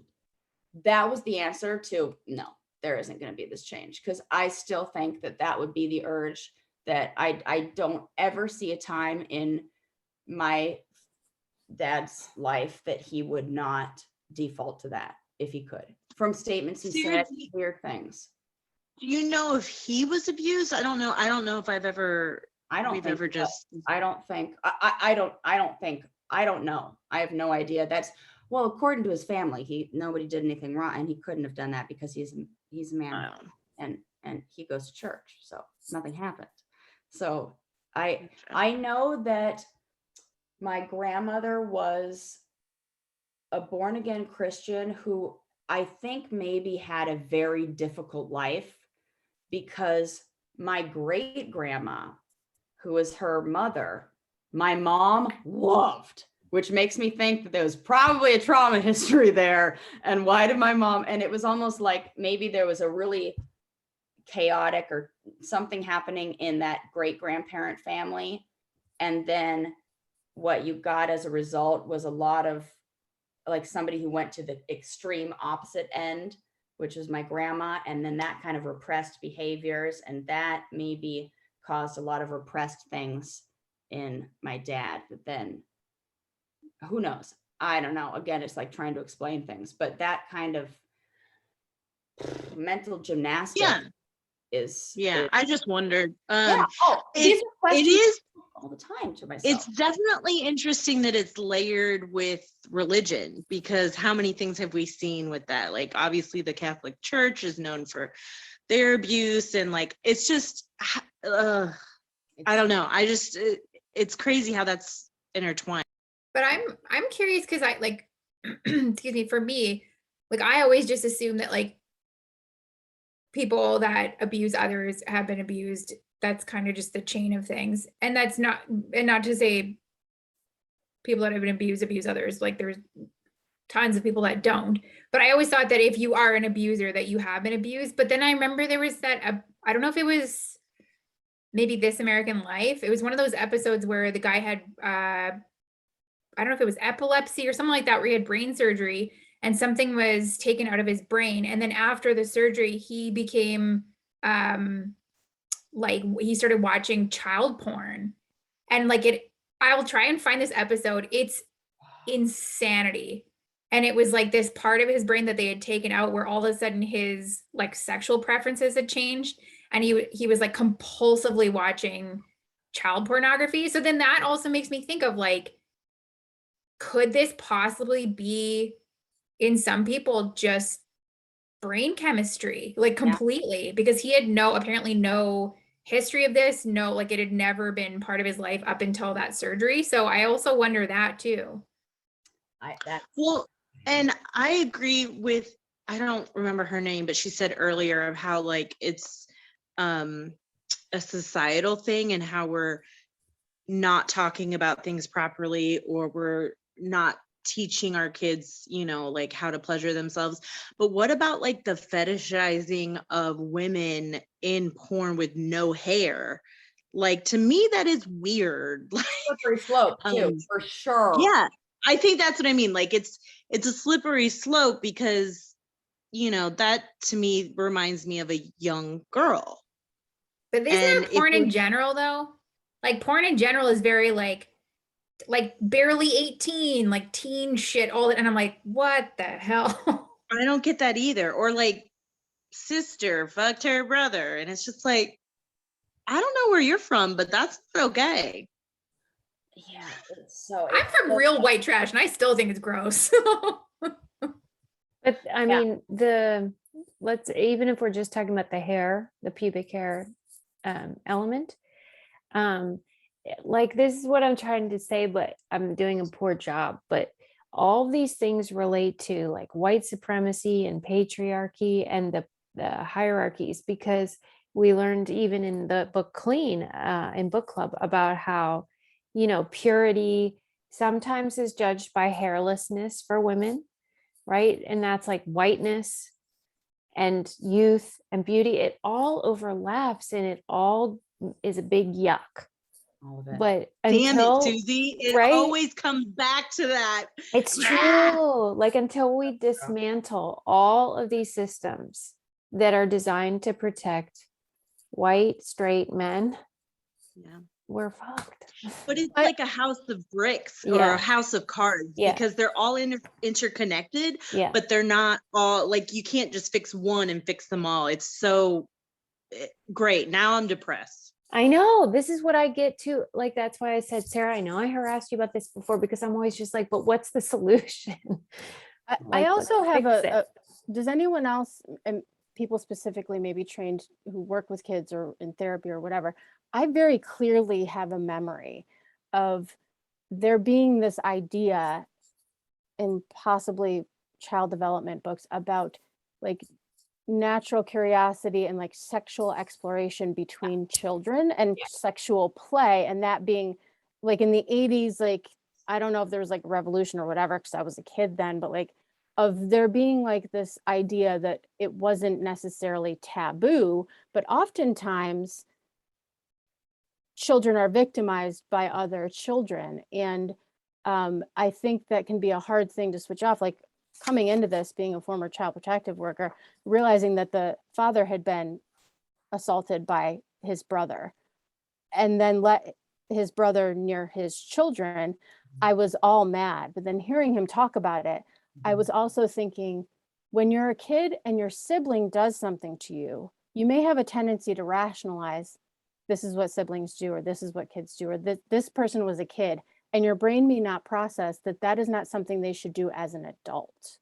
was the answer to, no, there isn't going to be this change. Because I still think that would be the urge that I don't ever see a time in my dad's life that he would not default to that if he could. From statements he said, weird things. Do you know if he was abused? I don't know. I don't know if I don't know. I have no idea. According to his family, nobody did anything wrong, and he couldn't have done that because he's he's a man and he goes to church, so nothing happened. So I know that my grandmother was a born again Christian who I think maybe had a very difficult life, because my great grandma, who was her mother, my mom loved, which makes me think that there was probably a trauma history there. And why did my mom, and it was almost like maybe there was a really chaotic or something happening in that great grandparent family. And then what you got as a result was a lot of like somebody who went to the extreme opposite end, which was my grandma. And then that kind of repressed behaviors, and that maybe caused a lot of repressed things in my dad. But then who knows? I don't know. Again, it's like trying to explain things, but that kind of mental gymnastics is. I just wondered. These are questions it is all the time to myself. It's definitely interesting that it's layered with religion, because how many things have we seen with that? Like, obviously the Catholic Church is known for their abuse, and like, it's just, I don't know. It's crazy how that's intertwined. But I'm curious because I like, excuse me, for me, like I always just assume that like people that abuse others have been abused. That's kind of just the chain of things. And that's not, and not to say people that have been abused abuse others. Like there's tons of people that don't. But I always thought that if you are an abuser, that you have been abused. But then I remember there was that, I don't know if it was maybe This American Life. It was one of those episodes where the guy had, I don't know if it was epilepsy or something like that, where he had brain surgery and something was taken out of his brain. And then after the surgery, he became, like he started watching child porn, and like I'll try and find this episode. It's insanity. And it was like this part of his brain that they had taken out, where all of a sudden his like sexual preferences had changed. And he was like compulsively watching child pornography. So then that also makes me think of like, could this possibly be in some people just brain chemistry, like completely, because he had apparently no history of this, like it had never been part of his life up until that surgery. So I also wonder that too. And I agree with, I don't remember her name, but she said earlier of how like it's a societal thing, and how we're not talking about things properly, or we're not teaching our kids, like how to pleasure themselves. But what about like the fetishizing of women in porn with no hair? Like, to me, that is weird. Slippery slope too, for sure. Yeah, I think that's what I mean. Like, it's a slippery slope, because, that to me reminds me of a young girl. But isn't there porn in general though? Like porn in general is very like barely 18, like teen shit, all that. And I'm like, what the hell? I don't get that either. Or like sister fucked her brother. And it's just like, I don't know where you're from, but that's not okay. Yeah. I'm from real white trash and I still think it's gross. But I mean, even if we're just talking about the hair, the pubic hair element, like this is what I'm trying to say, but I'm doing a poor job. But all these things relate to like white supremacy and patriarchy and the hierarchies, because we learned even in the book Clean in book club about how, purity sometimes is judged by hairlessness for women, right? And that's like whiteness and youth and beauty. It all overlaps, and it all is a big yuck. But damn it, Susie, it always comes back to that. It's true. Like, until we dismantle all of these systems that are designed to protect white straight men, we're fucked. But it's like a house of bricks or a house of cards, because they're all interconnected, but they're not all, like, you can't just fix one and fix them all. It's so great. Now I'm depressed. I know, this is what I get to. Like, that's why I said, Sarah, I know I harassed you about this before, because I'm always just like, but what's the solution? I also have does anyone else, and people specifically maybe trained who work with kids or in therapy or whatever, I very clearly have a memory of there being this idea in possibly child development books about like natural curiosity and like sexual exploration between children and sexual play, and that being like in the 80s, like I don't know if there was like a revolution or whatever because I was a kid then, but like of there being like this idea that it wasn't necessarily taboo, but oftentimes children are victimized by other children. And I think that can be a hard thing to switch off. Like coming into this, being a former child protective worker, realizing that the father had been assaulted by his brother and then let his brother near his children, I was all mad. But then hearing him talk about it, I was also thinking, when you're a kid and your sibling does something to you, you may have a tendency to rationalize, this is what siblings do, or this is what kids do, or this person was a kid. And your brain may not process that that is not something they should do as an adult.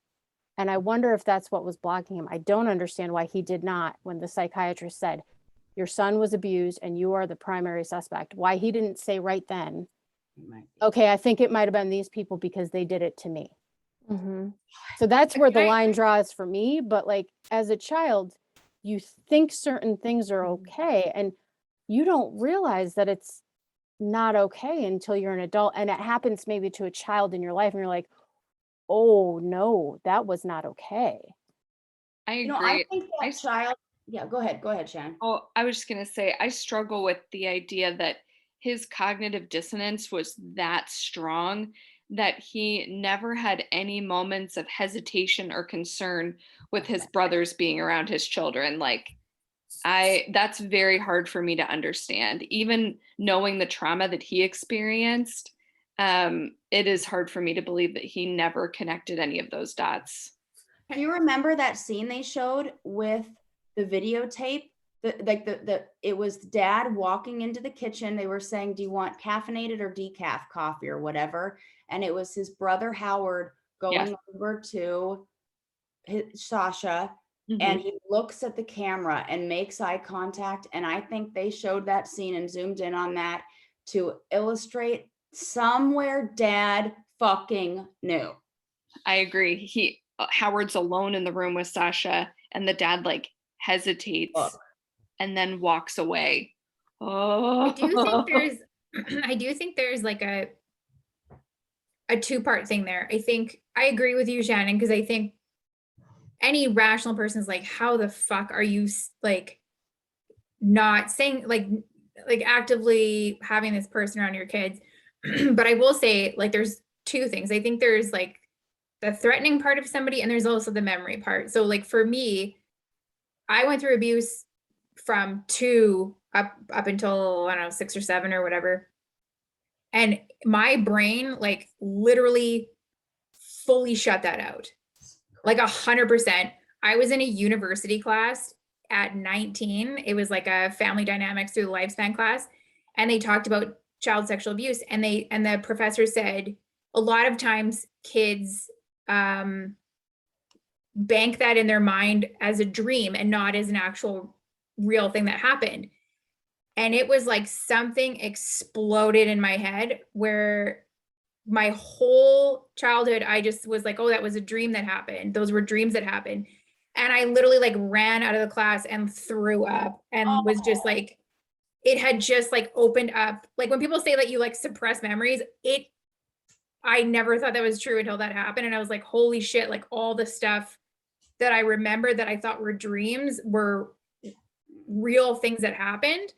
And I wonder if that's what was blocking him. I don't understand why he did not, when the psychiatrist said, your son was abused and you are the primary suspect, why he didn't say right then, okay, I think it might have been these people because they did it to me. So that's where the line draws for me. But like as a child, you think certain things are okay and you don't realize that it's not okay until you're an adult, and it happens maybe to a child in your life and you're like, oh no, that was not okay. I agree. You know, I think that child, yeah, go ahead, Shannon. Oh, I was just gonna say, I struggle with the idea that his cognitive dissonance was that strong that he never had any moments of hesitation or concern with his brothers being around his children. Like, that's very hard for me to understand. Even knowing the trauma that he experienced, it is hard for me to believe that he never connected any of those dots. Do you remember that scene they showed with the videotape? It was dad walking into the kitchen. They were saying, do you want caffeinated or decaf coffee or whatever? And it was his brother Howard going over to Sasha. And he looks at the camera and makes eye contact. And I think they showed that scene and zoomed in on that to illustrate somewhere dad fucking knew. I agree. Howard's alone in the room with Sasha and the dad like hesitates and then walks away. Oh, I do think there's like a two-part thing there. I think I agree with you, Shannon, because I think any rational person is like, how the fuck are you like not saying like actively having this person around your kids? But I will say, like, there's two things. I think there's like the threatening part of somebody and there's also the memory part. So like for me, I went through abuse from 2 up until, I don't know, 6 or 7 or whatever. And my brain like literally fully shut that out. Like 100%. I was in a university class at 19. It was like a family dynamics through the lifespan class. And they talked about child sexual abuse. And the professor said, a lot of times kids bank that in their mind as a dream and not as an actual real thing that happened. And it was like something exploded in my head where my whole childhood, I just was like, oh, that was a dream that happened. Those were dreams that happened. And I literally like ran out of the class and threw up and was just like, it had just like opened up. Like when people say that you like suppress memories, I never thought that was true until that happened. And I was like, holy shit, like all the stuff that I remembered that I thought were dreams were real things that happened.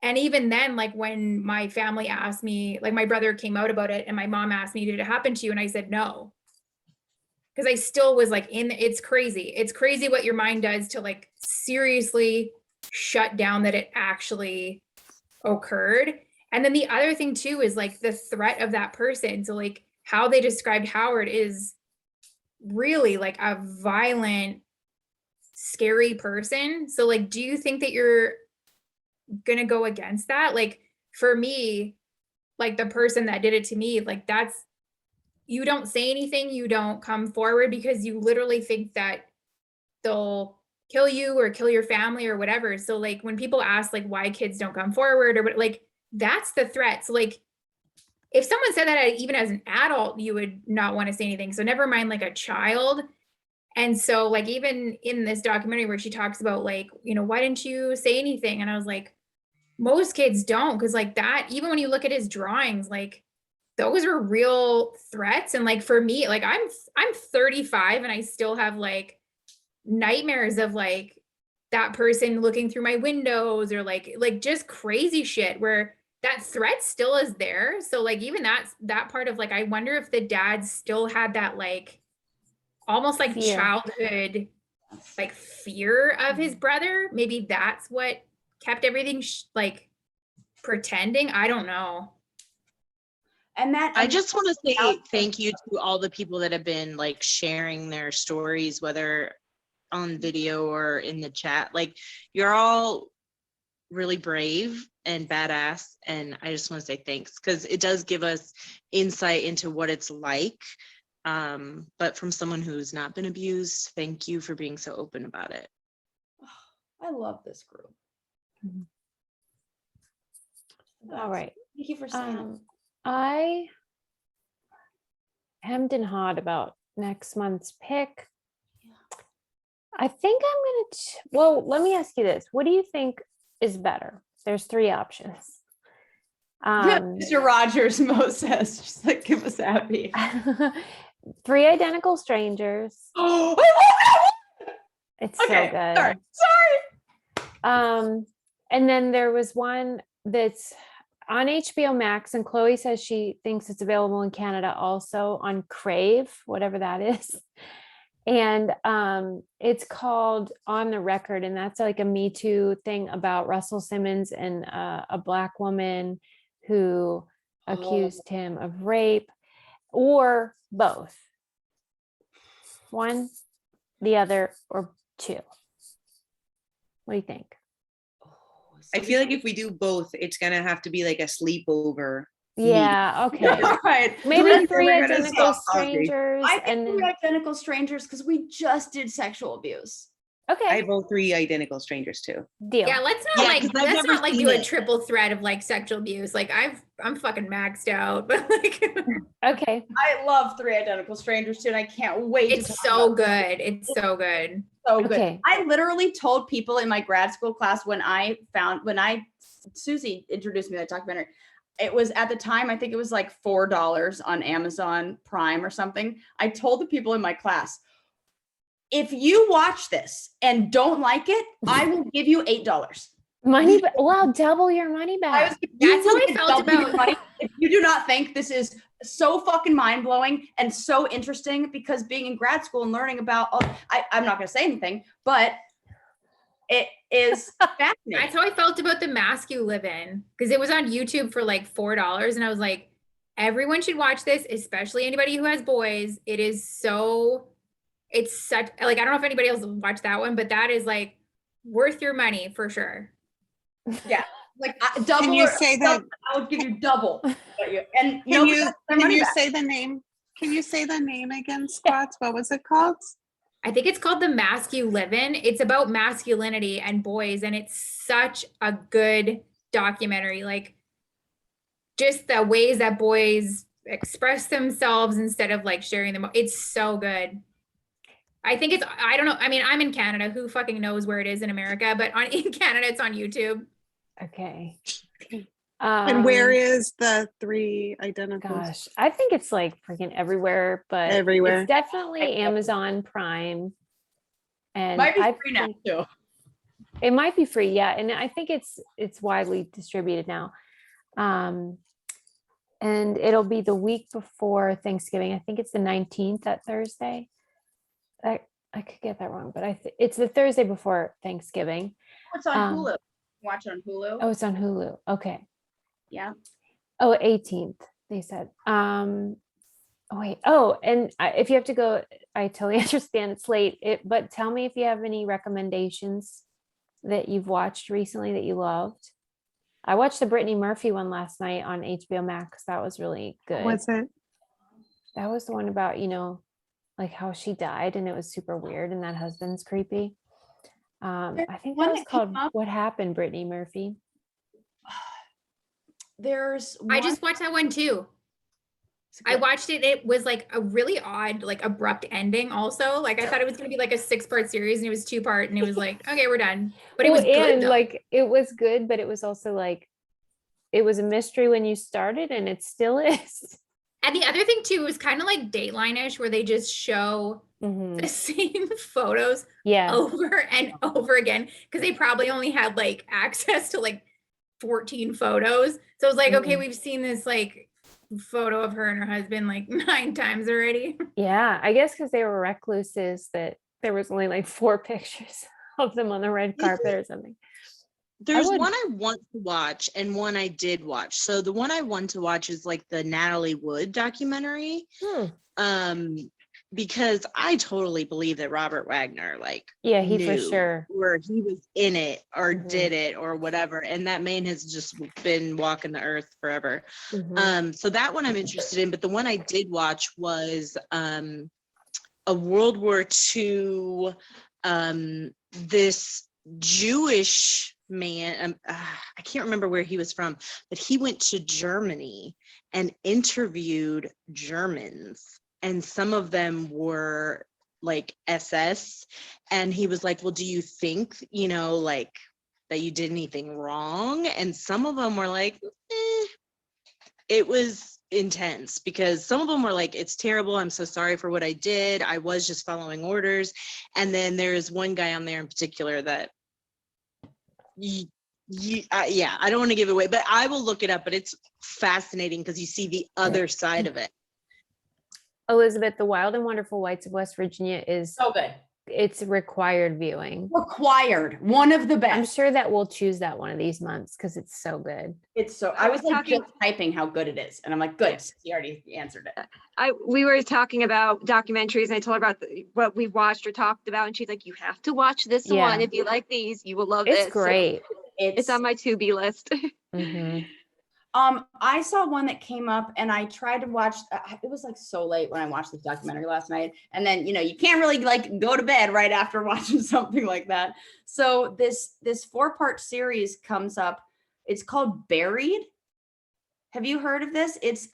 And even then, like when my family asked me, like my brother came out about it and my mom asked me, did it happen to you? And I said, no. Because I still was like it's crazy. It's crazy what your mind does to like seriously shut down that it actually occurred. And then the other thing too is like the threat of that person. So like how they described Howard is really like a violent, scary person. So like, do you think that you're gonna go against that? Like for me, like the person that did it to me, like that's, you don't say anything, you don't come forward because you literally think that they'll kill you or kill your family or whatever. So like when people ask like why kids don't come forward or what, like that's the threat. So like if someone said that even as an adult, you would not want to say anything. So never mind like a child. And so like even in this documentary where she talks about like, you know, why didn't you say anything? And I was like, most kids don't, because like that, even when you look at his drawings, like those were real threats. And like for me, like I'm 35 and I still have like nightmares of like that person looking through my windows or like just crazy shit where that threat still is there. So like even that part of like, I wonder if the dad still had that like almost like Fear. childhood like fear of his brother. Maybe that's what kept everything like pretending. I don't know. And that I just want to say thank you to all the people that have been like sharing their stories, whether on video or in the chat. Like you're all really brave and badass. And I just want to say thanks because it does give us insight into what it's like. But from someone who's not been abused, thank you for being so open about it. I love this group. All right. Thank you for saying it. I hemmed and hawed about next month's pick. I think I'm well, let me ask you this. What do you think is better? There's 3 options. Mr. Rogers Mo says, just like give us happy. 3 Identical Strangers. Oh, It's okay, so good. Sorry. And then there was one that's on HBO Max, and Chloe says she thinks it's available in Canada also on Crave, whatever that is. And it's called On the Record, and that's like a Me Too thing about Russell Simmons and a Black woman who accused him of rape, or both. One, the other, or 2. What do you think? I feel like if we do both, it's gonna have to be like a sleepover. Yeah, okay. Right. Maybe 3 We're gonna Identical stop talking. Strangers. I think And 3 Identical Strangers because we just did sexual abuse. okay, I vote 3 Identical Strangers too. deal. Yeah, let's not Yeah, 'cause I've let's never not like seen do a it. triple threat of like sexual abuse. Like I'm fucking maxed out, but like Okay. I love 3 Identical Strangers too, and I can't wait. it's to talk so about good. It's so good. So good. Okay. I literally told people in my grad school class when Susie introduced me to that documentary. It was at the time, I think it was like $4 on Amazon Prime or something. I told the people in my class, if you watch this and don't like it, I will give you $8. Money, wow, double your money I was, back. That's how I felt double your about- money if you do not think this is so fucking mind-blowing and so interesting, because being in grad school and learning about, I'm not going to say anything, but it is fascinating. That's how I felt about The Mask You Live In, because it was on YouTube for like $4, and I was like, everyone should watch this, especially anybody who has boys. It is so, it's such like, I don't know if anybody else watched that one, but that is like worth your money for sure. Yeah, like double. Can you or- say that? I would give you double. And Can you money say the name? Can you say the name again, Squats? What was it called? I think it's called The Mask You Live In. It's about masculinity and boys, and it's such a good documentary. Like just the ways that boys express themselves instead of like sharing them. It's so good. I think it's, I don't know. I mean, I'm in Canada. Who fucking knows where it is in America? But in Canada, it's on YouTube. Okay. And where is the 3 Identical? Gosh, I think it's like freaking everywhere, but Everywhere. it's definitely Amazon Prime. And Might be I free now think- too. It might be free, yeah. And I think it's widely distributed now. And it'll be the week before Thanksgiving. I think it's the 19th, that Thursday. I could get that wrong, but it's the Thursday before Thanksgiving. It's on Hulu. Watch it on Hulu. Oh, it's on Hulu. Okay. Yeah. Oh, 18th, they said. Oh, wait. Oh, and if you have to go, I totally understand it's late. But tell me if you have any recommendations that you've watched recently that you loved. I watched the Brittany Murphy one last night on HBO Max. That was really good. What's it? That was the one about, like how she died, and it was super weird, and that husband's creepy. I think one that was that came called up- What Happened, Brittany Murphy. There's I one- just watched that one too. I watched it. It was like a really odd, like abrupt ending also. Like I thought it was gonna be like a 6-part series and it was 2-part and it was like, okay, we're done. But it was good and though. like it was good, but it was also like it was a mystery when you started and it still is. And the other thing too was kind of like Dateline-ish where they just show Mhm. the same photos Yeah. over and over again because they probably only had like access to like 14 photos. So it was like, okay, Mhm. we've seen this like photo of her and her husband like 9 times already. Yeah, I guess because they were recluses that there was only like 4 pictures of them on the red carpet or something. There's would- one I want to watch and one I did watch. So the one I want to watch is like the Natalie Wood documentary. Because I totally believe that Robert Wagner, like, Yeah, he for knew sure. where he was in it or Mhm. did it or whatever. And that man has just been walking the earth forever. Mhm. So that one I'm interested in. But the one I did watch was a World War II, this Jewish man, I can't remember where he was from, but he went to Germany and interviewed Germans. And some of them were like SS. And he was like, well, do you think, you know, like that you did anything wrong? And some of them were like, It was intense because some of them were like, it's terrible. I'm so sorry for what I did. I was just following orders. And then there's one guy on there in particular that yeah, I don't want to give it away, but I will look it up, but it's fascinating because you see the other side of it. Elizabeth, The Wild and Wonderful Whites of West Virginia is so good. It's required viewing. Required. One of the best. I'm sure that we'll choose that one of these months because it's so good. It's so I was like just typing how good it is. And I'm like, good. He already answered it. We were talking about documentaries and I told her about what we watched or talked about. And she's like, you have to watch this Yeah. one. If you like these, you will love It's this. great. So it's on my to-be list. Mhm. I saw one that came up and I tried to watch, it was like so late when I watched this documentary last night. And then, you can't really like go to bed right after watching something like that. So this 4-part series comes up. It's called Buried. Have you heard of this? It's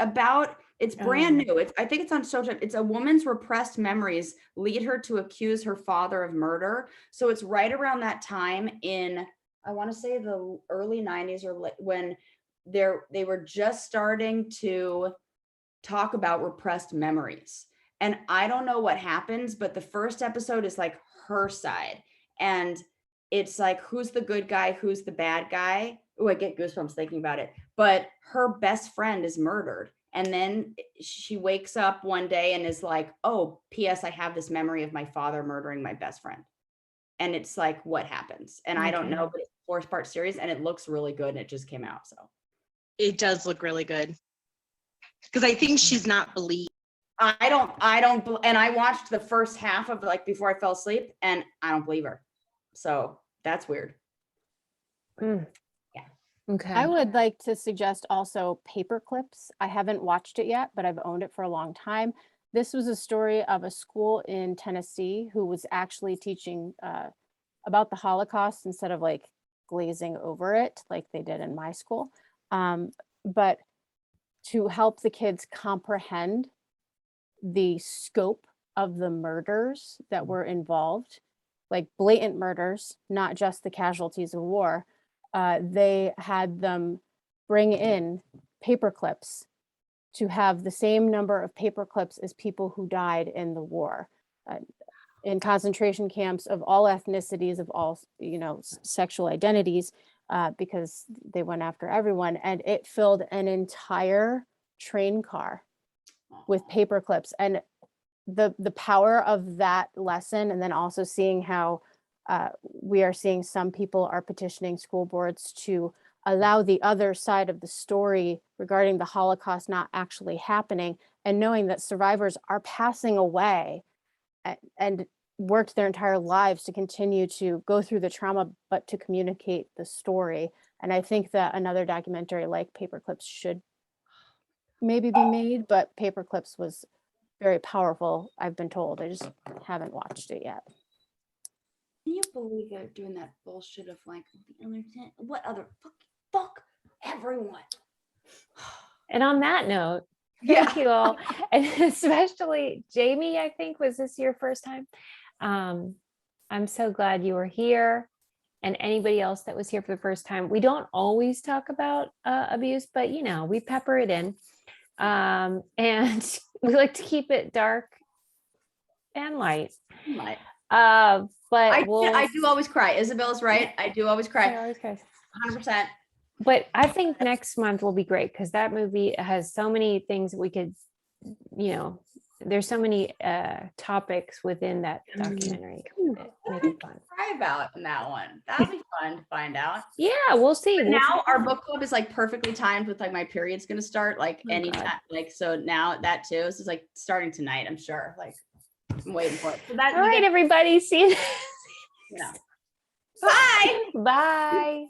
brand new. I think it's on social. It's a woman's repressed memories lead her to accuse her father of murder. So it's right around that time in, I want to say the early 90s or when they were just starting to talk about repressed memories. And I don't know what happens, but the first episode is like her side. And it's like, who's the good guy? Who's the bad guy? Oh, I get goosebumps thinking about it. But her best friend is murdered. And then she wakes up one day and is like, oh, P.S. I have this memory of my father murdering my best friend. And it's like, what happens? And I don't know, but it's a 4-part series and it looks really good. And it just came out. So it does look really good. Because I think she's not believed. I don't, and I watched the first half of like before I fell asleep and I don't believe her. So that's weird. Okay. I would like to suggest also Paper Clips. I haven't watched it yet, but I've owned it for a long time. This was a story of a school in Tennessee who was actually teaching about the Holocaust instead of like glazing over it like they did in my school. But to help the kids comprehend the scope of the murders that were involved, like blatant murders, not just the casualties of war. They had them bring in paper clips to have the same number of paper clips as people who died in the war, in concentration camps of all ethnicities, of all, sexual identities, because they went after everyone. And it filled an entire train car with paper clips. And the power of that lesson, and then also seeing how we are seeing some people are petitioning school boards to allow the other side of the story regarding the Holocaust not actually happening, and knowing that survivors are passing away and worked their entire lives to continue to go through the trauma, but to communicate the story. And I think that another documentary like Paper Clips should maybe be made, but Paper Clips was very powerful, I've been told. I just haven't watched it yet. Can you believe they're doing that bullshit of like what other fuck everyone? And on that note, thank you all, and especially Jamie, I think, was this your first time? I'm so glad you were here, and anybody else that was here for the first time. We don't always talk about abuse, but you know, we pepper it in. And we like to keep it dark and light. But I do always cry. Isabella's right. I do always cry. I always cry. 100%. But I think next month will be great because that movie has so many things that we could, you know, there's so many topics within that documentary that make it fun. Cry about in that one. That'll be fun to find out. Yeah, we'll see. But We'll now see. our book club is like perfectly timed with like my period's gonna start like Oh, anytime. God. Like so now that too. This is like starting tonight, I'm sure. Like I'm waiting for it. So that All right, everybody. See you. yeah. Bye. Bye.